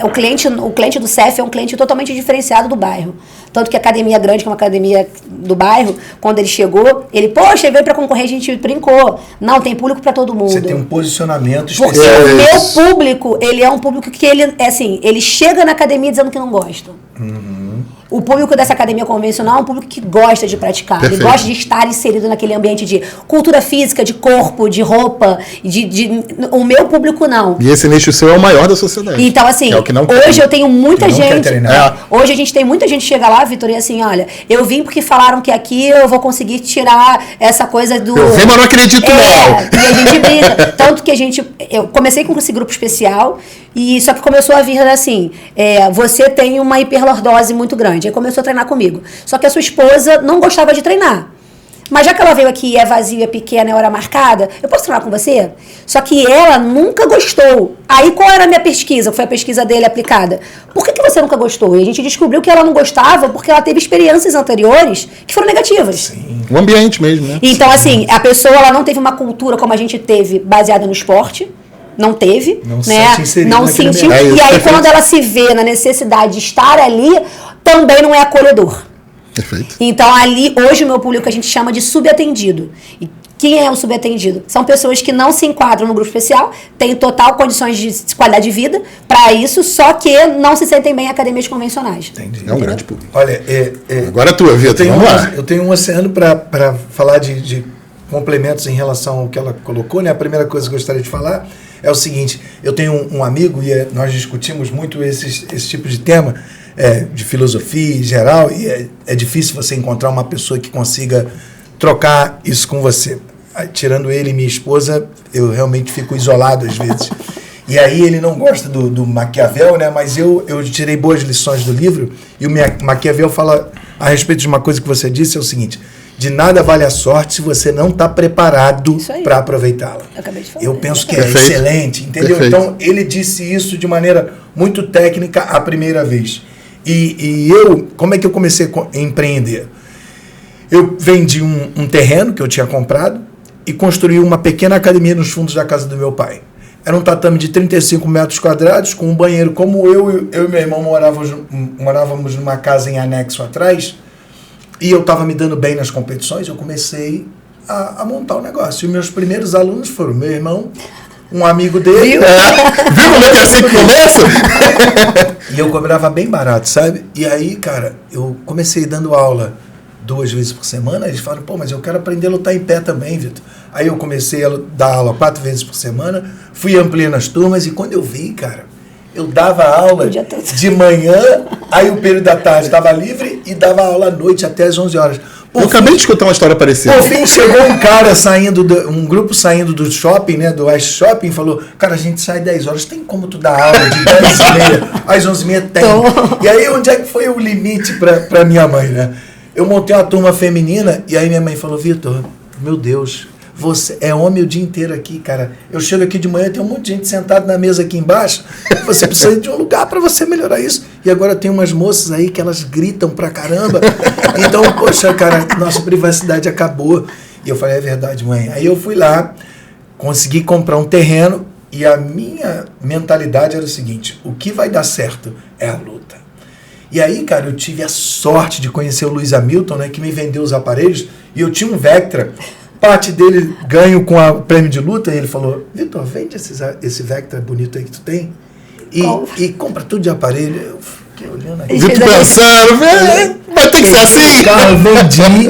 o cliente do CEF é um cliente totalmente diferenciado do bairro. Tanto que a academia grande, que é uma academia do bairro, quando ele chegou, ele veio para concorrer, a gente brincou. Não, tem público para todo mundo. Você tem um posicionamento porque especial. o meu público, ele é um público que ele chega na academia dizendo que não gosta. Uhum. o público dessa academia convencional é um público que gosta de praticar, ele Perfeito. gosta de estar inserido naquele ambiente de cultura física, de corpo, de roupa, o meu público não. E esse nicho seu é o maior da sociedade. Então, assim, Que é o que não hoje quer. eu tenho muita Não quer gente. treinar. Hoje a gente tem muita gente que chega lá, Vitor, e assim, olha, eu vim porque falaram que aqui eu vou conseguir tirar essa coisa do. Eu vim, mas não acredito, não. E a gente brinca. Tanto que eu comecei com esse grupo especial, e só que começou a vir assim, você tem uma hiperlordose muito grande. Aí começou a treinar comigo. Só que a sua esposa não gostava de treinar. Mas já que ela veio aqui, é vazia, é pequena, é hora marcada, eu posso treinar com você? Só que ela nunca gostou. Aí qual era a minha pesquisa? Foi a pesquisa dele aplicada. Por que você nunca gostou? E a gente descobriu que ela não gostava porque ela teve experiências anteriores que foram negativas. Sim. O ambiente mesmo, né? Então, assim, a pessoa ela não teve uma cultura como a gente teve, baseada no esporte. Não teve, Não se né? sente inserido Não naquele sentiu. ambiente. É isso, E aí, perfeito. quando ela se vê na necessidade de estar ali, também não é acolhedor. Perfeito. Então, ali, hoje, o meu público a gente chama de subatendido. E quem é o subatendido? São pessoas que não se enquadram no grupo especial, têm total condições de qualidade de vida para isso, só que não se sentem bem em academias convencionais. Entendi. É um grande público. Olha, Agora é tua, Vitor. Vamos lá. eu tenho um oceano para falar de complementos em relação ao que ela colocou, né? A primeira coisa que eu gostaria de falar é o seguinte: eu tenho um amigo e nós discutimos muito esse tipo de tema, de filosofia em geral, e é difícil você encontrar uma pessoa que consiga trocar isso com você. Tirando ele e minha esposa, eu realmente fico isolado às vezes. E aí ele não gosta do Maquiavel, né? Mas eu tirei boas lições do livro, e o Maquiavel fala a respeito de uma coisa que você disse, é o seguinte: de nada vale a sorte se você não está preparado Isso aí. para aproveitá-la. Eu acabei de falar. Eu penso que é Perfeito. excelente, entendeu? Perfeito. Então, ele disse isso de maneira muito técnica a primeira vez. E eu, como é que eu comecei a empreender? Eu vendi um terreno que eu tinha comprado e construí uma pequena academia nos fundos da casa do meu pai. Era um tatame de 35 metros quadrados, com um banheiro. Como eu e meu irmão morávamos numa casa em anexo atrás, e eu estava me dando bem nas competições, eu comecei a montar o negócio. E meus primeiros alunos foram meu irmão, um amigo dele. Viu como é que é assim que começa? E eu cobrava bem barato, sabe? E aí, cara, eu comecei dando aula 2 vezes por semana. Eles falaram, pô, mas eu quero aprender a lutar em pé também, Vitor. Aí eu comecei a dar aula 4 vezes por semana, fui ampliando as turmas, e quando eu vi, cara, eu dava aula O dia todo. de manhã, aí o período da tarde estava livre, e dava aula à noite até as 11 horas. Por Eu acabei fim, de escutar uma história parecida. por fim, chegou um cara um grupo saindo do shopping, né, do West Shopping, e falou, cara, a gente sai 10 horas, tem como tu dar aula de 10h30 às 11h30? Tem. E aí, onde é que foi o limite pra minha mãe, né? Eu montei uma turma feminina, e aí minha mãe falou, Vitor, meu Deus, você é homem o dia inteiro aqui, cara. Eu chego aqui de manhã, tem um monte de gente sentada na mesa aqui embaixo, você precisa de um lugar para você melhorar isso. E agora tem umas moças aí que elas gritam pra caramba. Então, poxa, cara, nossa privacidade acabou. E eu falei, é verdade, mãe. Aí eu fui lá, consegui comprar um terreno, e a minha mentalidade era o seguinte: o que vai dar certo é a luta. E aí, cara, eu tive a sorte de conhecer o Luiz Hamilton, né, que me vendeu os aparelhos, e eu tinha um Vectra, parte dele ganho com o prêmio de luta, e ele falou, Vitor, vende esse Vectra bonito aí que tu tem, e compra tudo de aparelho. Eu fiquei olhando aqui. Vitor pensando, vai ter que ser assim. Cara, vendi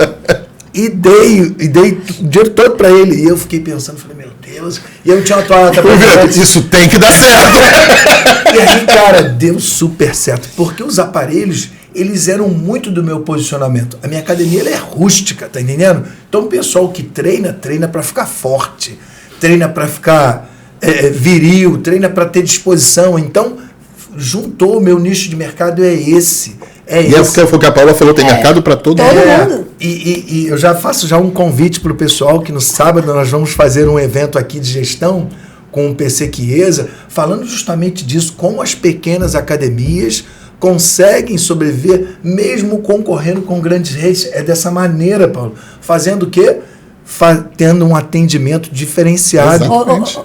e dei o dinheiro todo pra ele. E eu fiquei pensando, falei, meu Deus. E eu tinha uma toalha Ô, Vitor, isso tem que dar certo. E aí, cara, deu super certo. Porque os aparelhos, eles eram muito do meu posicionamento. A minha academia, ela é rústica, tá entendendo? Então o pessoal que treina pra ficar forte. Treina pra ficar viril. Treina pra ter disposição. Então, juntou o meu nicho de mercado, é esse. E é porque foi o que a Paula falou, tem mercado para todo mundo. E eu já faço um convite para o pessoal que no sábado nós vamos fazer um evento aqui de gestão com o PC Chiesa, falando justamente disso, como as pequenas academias conseguem sobreviver mesmo concorrendo com grandes redes. É dessa maneira, Paulo. Fazendo o quê? Tendo um atendimento diferenciado,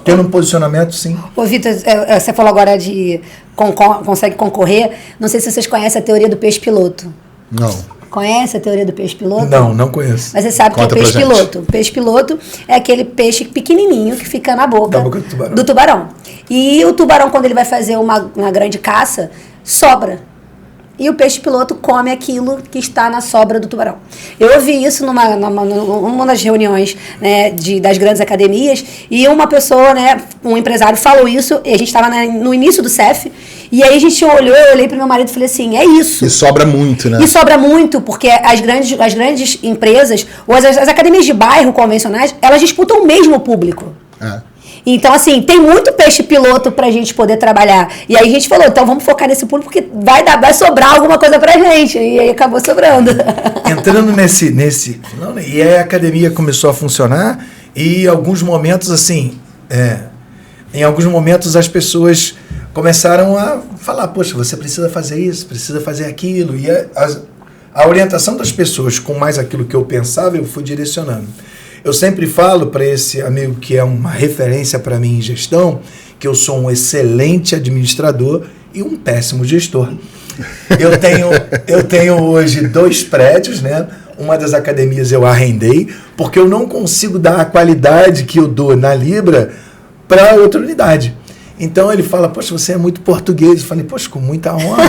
tendo um posicionamento, sim. Ô, Vitor, você falou agora de consegue concorrer. Não sei se vocês conhecem a teoria do peixe piloto. Não. Conhece a teoria do peixe piloto? Não conheço. Mas você sabe Conta que é o peixe pra gente. piloto. O peixe piloto é aquele peixe pequenininho que fica na boca, Da boca do tubarão. do tubarão. E o tubarão, quando ele vai fazer uma grande caça, sobra. e o peixe-piloto come aquilo que está na sobra do tubarão. Eu ouvi isso numa das reuniões, né, das grandes academias, e uma pessoa, né, um empresário falou isso, e a gente estava no início do CEF, e aí a gente eu olhei para o meu marido e falei assim, é isso. E sobra muito, né? E sobra muito, porque as grandes empresas, ou as academias de bairro convencionais, elas disputam o mesmo público. Então, assim, tem muito peixe-piloto pra gente poder trabalhar. E aí a gente falou, então vamos focar nesse público, porque vai sobrar alguma coisa pra gente. E aí acabou sobrando. Entrando nesse e aí a academia começou a funcionar, e em alguns momentos, assim, em alguns momentos as pessoas começaram a falar, poxa, você precisa fazer isso, precisa fazer aquilo. E a orientação das pessoas com mais aquilo que eu pensava, eu fui direcionando. Eu sempre falo para esse amigo que é uma referência para mim em gestão, que eu sou um excelente administrador e um péssimo gestor. Eu tenho hoje 2 prédios, né? Uma das academias eu arrendei, porque eu não consigo dar a qualidade que eu dou na Libra para outra unidade. Então ele fala, poxa, você é muito português. Eu falei, poxa, com muita honra.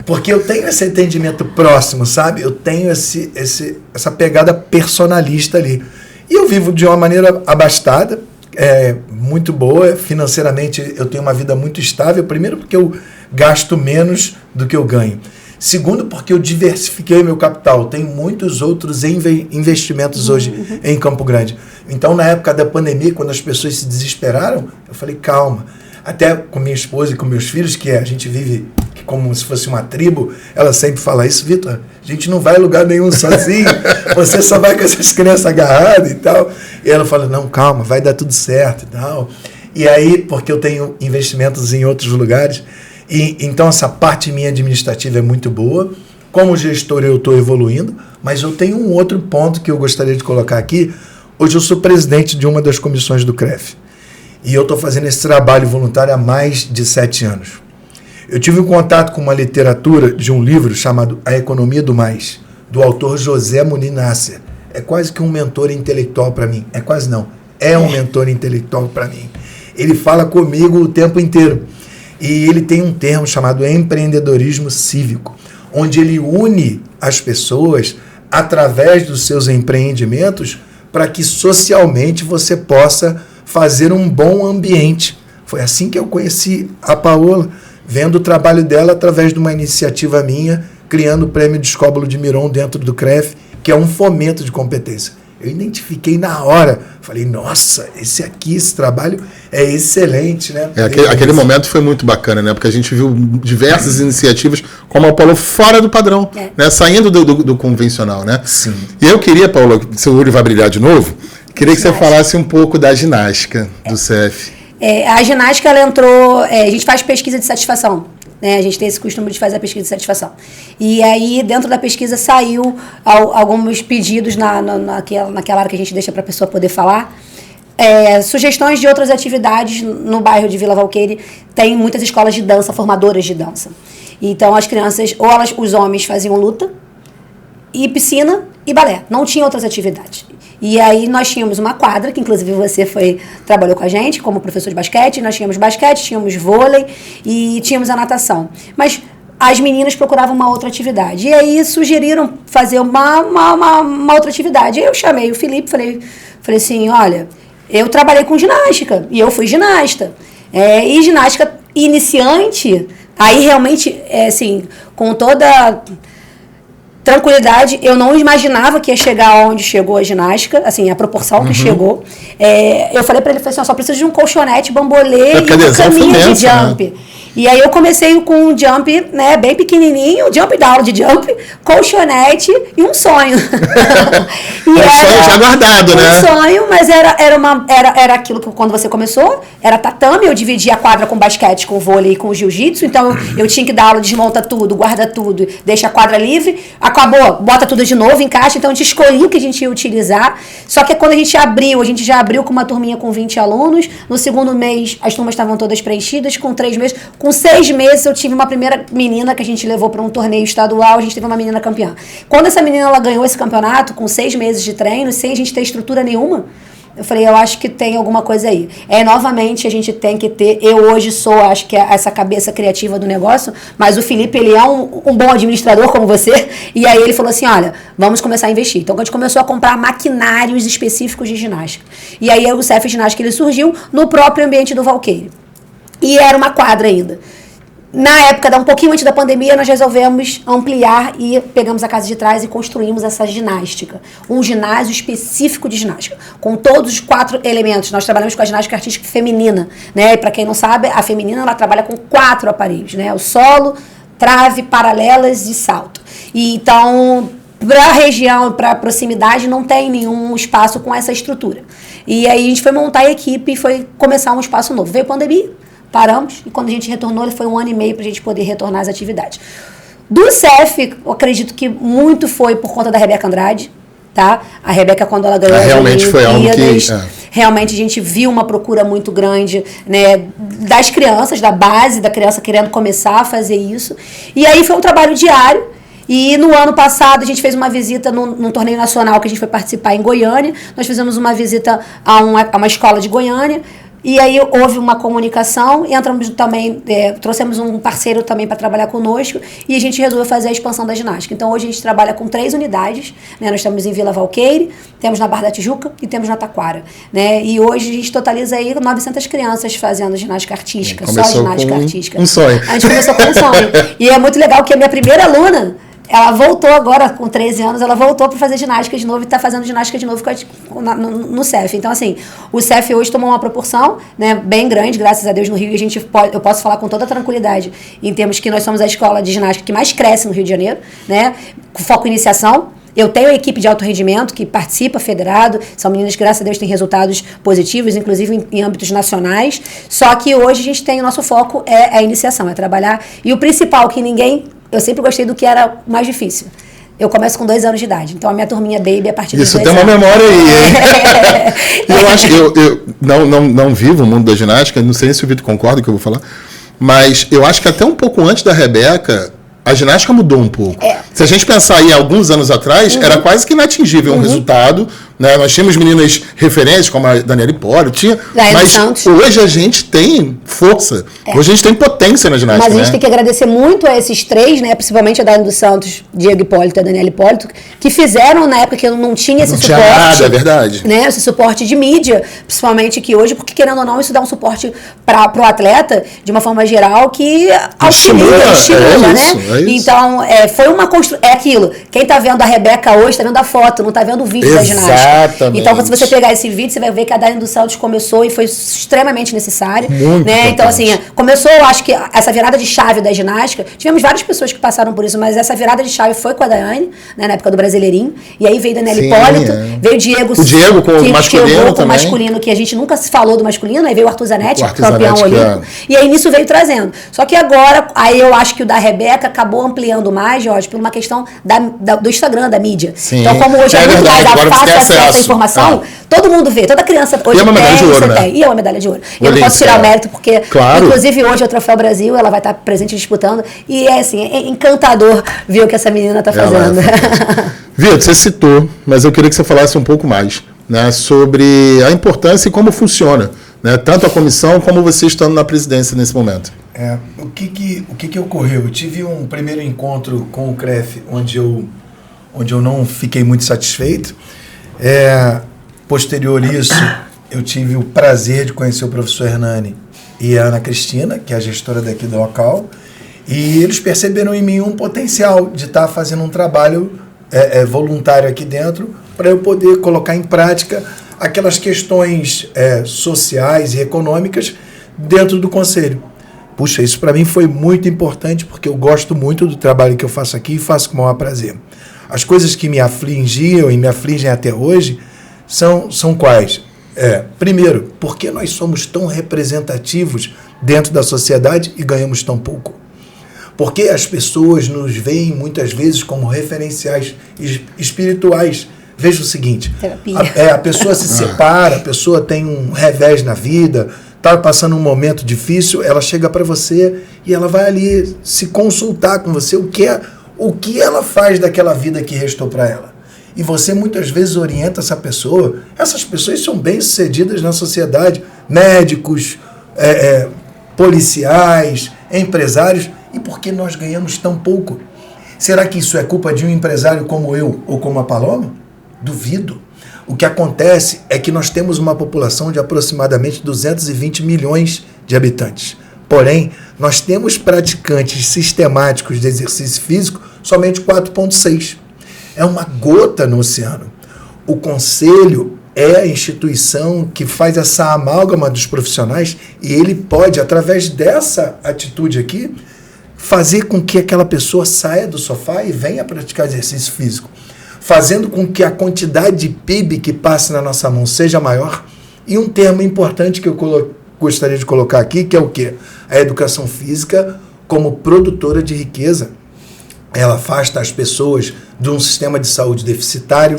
Porque eu tenho esse entendimento próximo, sabe? Eu tenho essa pegada personalista ali. E eu vivo de uma maneira abastada, muito boa. Financeiramente, eu tenho uma vida muito estável. Primeiro, porque eu gasto menos do que eu ganho. Segundo, porque eu diversifiquei meu capital. Tenho muitos outros investimentos hoje em Campo Grande. Então, na época da pandemia, quando as pessoas se desesperaram, eu falei, calma. Até com minha esposa e com meus filhos, que a gente vive como se fosse uma tribo, ela sempre fala isso, Vitor, a gente não vai a lugar nenhum sozinho, você só vai com essas crianças agarradas e tal. E ela fala, não, calma, vai dar tudo certo e tal. E aí, porque eu tenho investimentos em outros lugares, e então essa parte minha administrativa é muito boa. Como gestor eu estou evoluindo, mas eu tenho um outro ponto que eu gostaria de colocar aqui. Hoje eu sou presidente de uma das comissões do CREF. E eu estou fazendo esse trabalho voluntário há mais de 7 anos. Eu tive um contato com uma literatura de um livro chamado A Economia do Mais, do autor José Muniz Nasser. É quase que um mentor intelectual para mim. É quase não. É um mentor intelectual para mim. Ele fala comigo o tempo inteiro. E ele tem um termo chamado empreendedorismo cívico, onde ele une as pessoas através dos seus empreendimentos para que socialmente você possa fazer um bom ambiente. Foi assim que eu conheci a Paola, vendo o trabalho dela através de uma iniciativa minha, criando o Prêmio Discóbulo de Miron dentro do CREF, que é um fomento de competência. Eu identifiquei na hora, falei, nossa, esse trabalho é excelente, né? Aquele momento foi muito bacana, né? Porque a gente viu diversas iniciativas, como a Paula, fora do padrão, né? Saindo do convencional, né? Sim. E eu queria, Paula, seu olho vai brilhar de novo, queria que você falasse um pouco da ginástica do CEF. A ginástica, ela entrou... a gente faz pesquisa de satisfação, né? A gente tem esse costume de fazer a pesquisa de satisfação. E aí, dentro da pesquisa, saiu alguns pedidos naquela área que a gente deixa para a pessoa poder falar. Sugestões de outras atividades no bairro de Vila Valqueire. Tem muitas escolas de dança, formadoras de dança. Então, as crianças, os homens faziam luta, e piscina e balé. Não tinha outras atividades. E aí nós tínhamos uma quadra, que inclusive você trabalhou com a gente como professor de basquete. Nós tínhamos basquete, tínhamos vôlei e tínhamos a natação. Mas as meninas procuravam uma outra atividade. E aí sugeriram fazer uma outra atividade. Aí eu chamei o Felipe, falei assim, olha, eu trabalhei com ginástica e eu fui ginasta. E ginástica iniciante, aí realmente, assim, com toda... tranquilidade, eu não imaginava que ia chegar onde chegou a ginástica, assim, a proporção que chegou. Eu falei pra ele, assim, só preciso de um colchonete, bambolê e uma caminha de jump. Né? E aí eu comecei com um jump, né, bem pequenininho, jump da aula de jump, colchonete e um sonho. E um sonho já guardado, né? Um sonho, mas era aquilo que quando você começou, era tatame, eu dividia a quadra com basquete, com vôlei e com jiu-jitsu, então eu tinha que dar aula, desmonta tudo, guarda tudo, deixa a quadra livre, acabou, bota tudo de novo, encaixa, então a gente escolhia o que a gente ia utilizar, só que quando a gente já abriu com uma turminha com 20 alunos, no segundo mês as turmas estavam todas preenchidas, com 3 meses, com 6 meses eu tive uma primeira menina que a gente levou para um torneio estadual, a gente teve uma menina campeã. Quando essa menina ela ganhou esse campeonato, com 6 meses de treino, sem a gente ter estrutura nenhuma, Eu falei, eu acho que tem alguma coisa aí. Novamente, a gente tem que ter... Eu hoje sou, acho que essa cabeça criativa do negócio, mas o Felipe, ele é um bom administrador, como você. E aí ele falou assim, olha, vamos começar a investir. Então, a gente começou a comprar maquinários específicos de ginástica. E aí o CEF Ginástica, ele surgiu no próprio ambiente do Valqueire. E era uma quadra ainda. Na época, um pouquinho antes da pandemia, nós resolvemos ampliar e pegamos a casa de trás e construímos essa ginástica. Um ginásio específico de ginástica, com todos os 4 elementos. Nós trabalhamos com a ginástica artística feminina, né? E para quem não sabe, a feminina ela trabalha com 4 aparelhos, né? O solo, trave, paralelas e salto. E então, para a região, para a proximidade, não tem nenhum espaço com essa estrutura. E aí a gente foi montar a equipe e foi começar um espaço novo. Veio a pandemia, paramos, e quando a gente retornou, foi 1 ano e meio para a gente poder retornar às atividades. Do CEF, eu acredito que muito foi por conta da Rebeca Andrade, tá? A Rebeca, quando ela ganhou realmente foi algo que... Realmente a gente viu uma procura muito grande, né, das crianças, da base da criança querendo começar a fazer isso. E aí foi um trabalho diário. E no ano passado a gente fez uma visita num torneio nacional que a gente foi participar em Goiânia. Nós fizemos uma visita a uma escola de Goiânia. E aí houve uma comunicação, entramos também, trouxemos um parceiro também para trabalhar conosco e a gente resolveu fazer a expansão da ginástica. Então hoje a gente trabalha com 3 unidades, né? Nós estamos em Vila Valqueire, temos na Barra da Tijuca e temos na Taquara, né? E hoje a gente totaliza aí 900 crianças fazendo ginástica artística, só ginástica artística. Um sonho. A gente começou com um sonho. E é muito legal que a minha primeira aluna, ela voltou agora, com 13 anos, ela voltou para fazer ginástica de novo e está fazendo ginástica de novo no CEF. Então, assim, o CEF hoje tomou uma proporção, né, bem grande, graças a Deus, no Rio. E eu posso falar com toda tranquilidade, em termos que nós somos a escola de ginástica que mais cresce no Rio de Janeiro, né, com foco em iniciação. Eu tenho a equipe de alto rendimento que participa, federado, são meninas que, graças a Deus, têm resultados positivos, inclusive em âmbitos nacionais. Só que hoje a gente tem, o nosso foco é a iniciação, é trabalhar. E o principal, que eu sempre gostei do que era mais difícil. Eu começo com 2 anos de idade. Então, a minha turminha baby, a partir dos 2 anos. Isso tem uma memória aí, hein? Eu acho que eu não vivo o mundo da ginástica, não sei se o Vitor concorda com o que eu vou falar, mas eu acho que até um pouco antes da Rebeca, a ginástica mudou um pouco. Se a gente pensar aí, alguns anos atrás, era quase que inatingível um resultado, né? Nós tínhamos meninas referências, como a Daniela Hipólito, mas hoje a gente tem força, hoje a gente tem potência na ginástica. Mas a gente tem que agradecer muito a esses 3, né? Principalmente a Dani dos Santos, Diego Hipólito e a Daniela Hipólito, que fizeram na época que eu não tinha esse suporte. Não tinha nada, é verdade. Né? Esse suporte de mídia, principalmente que hoje, porque querendo ou não, isso dá um suporte para o atleta, de uma forma geral, que auxilia, estimula, né? Então, foi uma construção. É aquilo. Quem tá vendo a Rebeca hoje, tá vendo a foto, não tá vendo o vídeo da ginástica. Exatamente. Então, se você pegar esse vídeo, você vai ver que a Dani dos Santos começou e foi extremamente necessário. Muito, né? Então, assim, começou, eu acho que essa virada de chave da ginástica, tivemos várias pessoas que passaram por isso, mas essa virada de chave foi com a Daiane, né, na época do Brasileirinho. E aí veio Daniela Hipólito, veio o Diego com o masculino também. Masculino, que a gente nunca se falou do masculino, aí veio o Arthur Zanetti, campeão olímpico. E aí nisso veio trazendo. Só que agora, aí eu acho que o da Rebeca acabou ampliando mais, Jorge, por uma questão do Instagram, da mídia. Sim. Então, como hoje é muito mais fácil essa informação, todo mundo vê, toda criança hoje tem. E é uma medalha de ouro, né? E é uma medalha de ouro. E eu não posso tirar o mérito, porque, inclusive, hoje é o Troféu Brasil, ela vai estar presente disputando. E é assim, é encantador ver o que essa menina está fazendo. Vitor, você citou, mas eu queria que você falasse um pouco mais, né, sobre a importância e como funciona, né, tanto a comissão como você estando na presidência nesse momento. O que ocorreu? Eu tive um primeiro encontro com o CREF, onde eu não fiquei muito satisfeito. Posterior isso, eu tive o prazer de conhecer o professor Hernani e a Ana Cristina, que é a gestora daqui do local, e eles perceberam em mim um potencial de estar fazendo um trabalho voluntário aqui dentro, para eu poder colocar em prática aquelas questões sociais e econômicas dentro do conselho. Puxa, isso para mim foi muito importante, porque eu gosto muito do trabalho que eu faço aqui e faço com o maior prazer. As coisas que me afligiam e me afligem até hoje são quais? Primeiro, por que nós somos tão representativos dentro da sociedade e ganhamos tão pouco? Porque as pessoas nos veem muitas vezes como referenciais espirituais. Veja o seguinte, a pessoa se separa, a pessoa tem um revés na vida, está passando um momento difícil, ela chega para você e ela vai ali se consultar com você o que ela faz daquela vida que restou para ela. e você muitas vezes orienta essa pessoa. Essas pessoas são bem-sucedidas na sociedade, médicos, policiais, empresários. E por que nós ganhamos tão pouco? Será que isso é culpa de um empresário como eu ou como a Paloma? Duvido. O que acontece é que nós temos uma população de aproximadamente 220 milhões de habitantes. Porém, nós temos praticantes sistemáticos de exercício físico somente 4,6. É uma gota no oceano. O conselho é a instituição que faz essa amálgama dos profissionais e ele pode, através dessa atitude aqui, fazer com que aquela pessoa saia do sofá e venha praticar exercício físico, fazendo com que a quantidade de PIB que passe na nossa mão seja maior. E um termo importante que eu gostaria de colocar aqui, que é o quê? A educação física como produtora de riqueza. Ela afasta as pessoas de um sistema de saúde deficitário,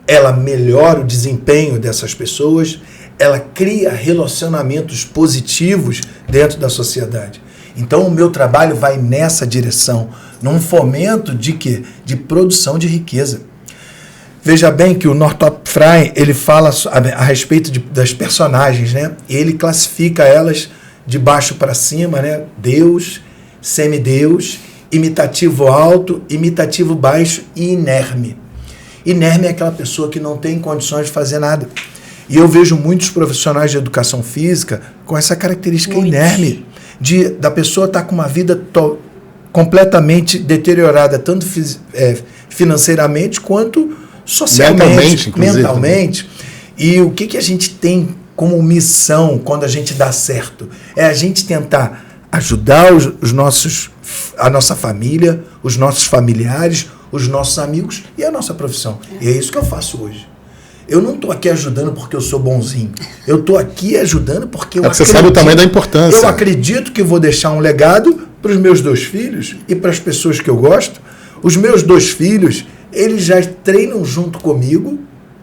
ela melhora o desempenho dessas pessoas, ela cria relacionamentos positivos dentro da sociedade. Então, o meu trabalho vai nessa direção, num fomento de quê? De produção de riqueza. Veja bem que o Northrop Frye, ele fala a respeito das personagens, né? Ele classifica elas de baixo para cima, né? Deus, semideus, imitativo alto, imitativo baixo e inerme. Inerme é aquela pessoa que não tem condições de fazer nada. E eu vejo muitos profissionais de educação física com essa característica inerme, da pessoa estar com uma vida completamente deteriorada, tanto financeiramente quanto socialmente, mentalmente. E o que a gente tem como missão quando a gente dá certo? É a gente tentar ajudar a nossa família, os nossos familiares, os nossos amigos e a nossa profissão. E é isso que eu faço hoje. Eu não estou aqui ajudando porque eu sou bonzinho. Eu estou aqui ajudando porque eu acredito. Você sabe o tamanho da importância. Eu acredito que vou deixar um legado para os meus 2 filhos e para as pessoas que eu gosto. Os meus 2 filhos, eles já treinam junto comigo,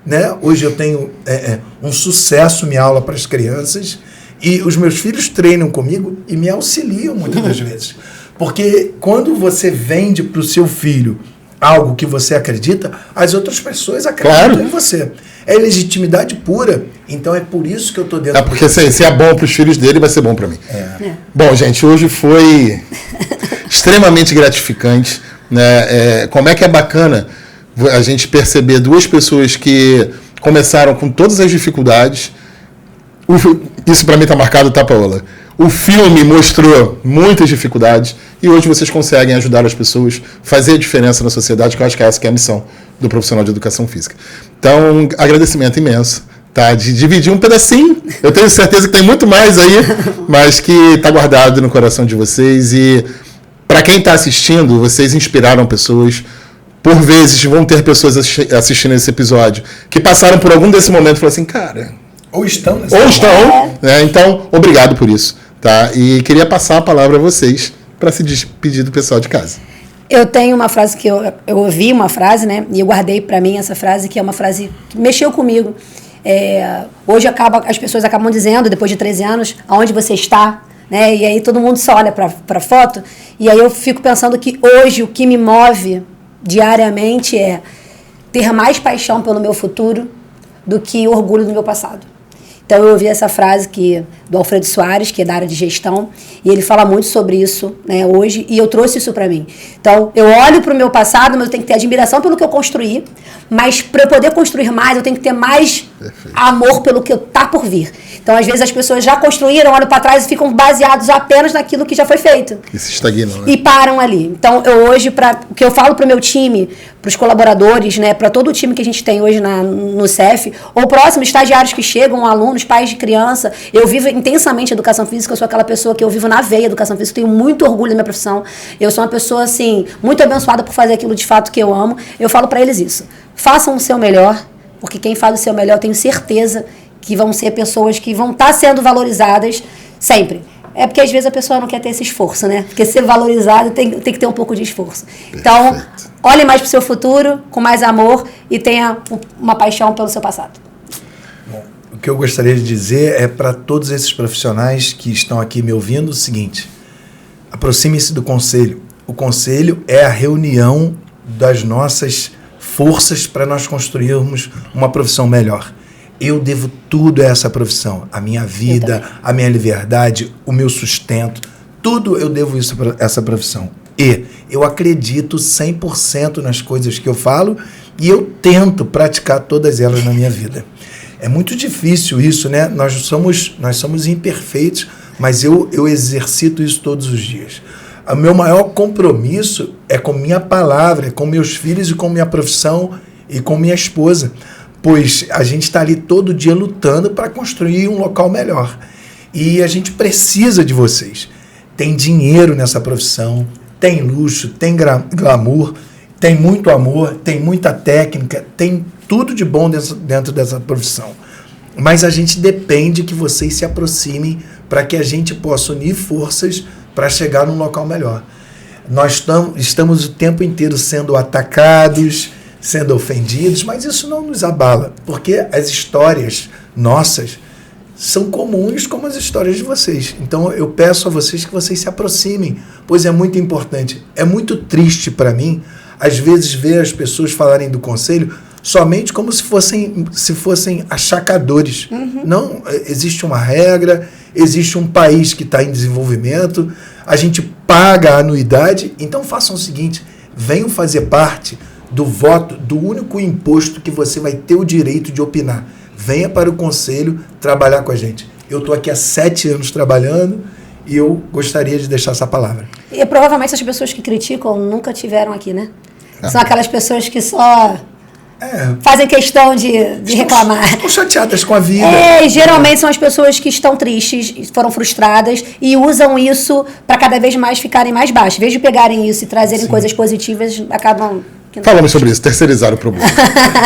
né? Hoje eu tenho um sucesso minha aula para as crianças e os meus filhos treinam comigo e me auxiliam muitas das vezes. Porque quando você vende para o seu filho algo que você acredita, as outras pessoas acreditam em você. É legitimidade pura. Então é por isso que eu estou dentro. É porque se é bom para os filhos dele, vai ser bom para mim. Bom, gente, hoje foi extremamente gratificante, né? Como é que é bacana a gente perceber 2 pessoas que começaram com todas as dificuldades. Isso para mim está marcado, tá, Paola? O filme mostrou muitas dificuldades e hoje vocês conseguem ajudar as pessoas, fazer a diferença na sociedade, que eu acho que essa que é a missão do profissional de educação física. Então, agradecimento imenso, tá? De dividir um pedacinho. Eu tenho certeza que tem muito mais aí, mas que está guardado no coração de vocês. E para quem está assistindo, vocês inspiraram pessoas. Por vezes vão ter pessoas assistindo esse episódio que passaram por algum desse momento e falaram assim, cara... Ou estão. Né? Então, obrigado por isso. Tá? E queria passar a palavra a vocês para se despedir do pessoal de casa. Eu tenho uma frase que eu ouvi uma frase, né? E eu guardei para mim essa frase, que é uma frase que mexeu comigo. Hoje as pessoas acabam dizendo, depois de 13 anos, aonde você está, né? E aí todo mundo só olha para a foto. E aí eu fico pensando que hoje o que me move diariamente é ter mais paixão pelo meu futuro do que orgulho do meu passado. Então eu ouvi essa frase do Alfredo Soares, que é da área de gestão, e ele fala muito sobre isso, né, hoje, e eu trouxe isso para mim. Então eu olho para o meu passado, mas eu tenho que ter admiração pelo que eu construí, mas para eu poder construir mais, eu tenho que ter mais amor pelo que está por vir. Então às vezes as pessoas já construíram, olham para trás e ficam baseados apenas naquilo que já foi feito. E se estagnam, né? E param ali. Então eu hoje, o que eu falo para o meu time, para os colaboradores, né, para todo o time que a gente tem hoje no CEF, ou próximo, estagiários que chegam, alunos, pais de criança, eu vivo intensamente educação física, eu sou aquela pessoa que eu vivo na veia educação física, tenho muito orgulho da minha profissão, eu sou uma pessoa, assim, muito abençoada por fazer aquilo de fato que eu amo. Eu falo para eles isso, façam o seu melhor, porque quem faz o seu melhor, eu tenho certeza que vão ser pessoas que vão estar sendo valorizadas sempre. É porque às vezes a pessoa não quer ter esse esforço, né? Porque ser valorizado tem que ter um pouco de esforço. Então, olhe mais para o seu futuro, com mais amor, e tenha uma paixão pelo seu passado. Bom, o que eu gostaria de dizer é para todos esses profissionais que estão aqui me ouvindo o seguinte: aproxime-se do conselho. O conselho é a reunião das nossas forças para nós construirmos uma profissão melhor. Eu devo tudo a essa profissão, a minha vida, a minha liberdade, o meu sustento, tudo eu devo isso para essa profissão. E eu acredito 100% nas coisas que eu falo e eu tento praticar todas elas na minha vida. É muito difícil isso, né? Nós somos imperfeitos, mas eu exercito isso todos os dias. O meu maior compromisso é com minha palavra, é com meus filhos e com minha profissão e com minha esposa, pois a gente está ali todo dia lutando para construir um local melhor. E a gente precisa de vocês. Tem dinheiro nessa profissão, tem luxo, tem glamour, tem muito amor, tem muita técnica, tem tudo de bom dentro dessa profissão. Mas a gente depende que vocês se aproximem para que a gente possa unir forças para chegar num local melhor. Nós estamos o tempo inteiro sendo atacados, sendo ofendidos, mas isso não nos abala, porque as histórias nossas são comuns como as histórias de vocês. Então eu peço a vocês que vocês se aproximem, pois é muito importante. É muito triste para mim, às vezes, ver as pessoas falarem do conselho somente como se fossem achacadores. Não, existe uma regra, existe um país que está em desenvolvimento, a gente paga a anuidade, então façam o seguinte, venham fazer parte do voto, do único imposto que você vai ter o direito de opinar. Venha para o conselho trabalhar com a gente. Eu estou aqui há 7 anos trabalhando e eu gostaria de deixar essa palavra. E provavelmente essas pessoas que criticam nunca tiveram aqui, né? São aquelas pessoas que só fazem questão de reclamar. Estão chateadas com a vida. E geralmente são as pessoas que estão tristes, foram frustradas e usam isso para cada vez mais ficarem mais baixos. Em vez de pegarem isso e trazerem coisas positivas, acabam... Falamos sobre isso, terceirizar o problema.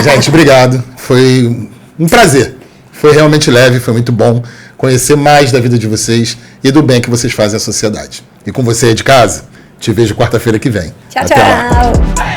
Gente, obrigado. Foi um prazer. Foi realmente leve, foi muito bom conhecer mais da vida de vocês e do bem que vocês fazem à sociedade. E com você aí de casa, te vejo quarta-feira que vem. Tchau, Até lá. tchau.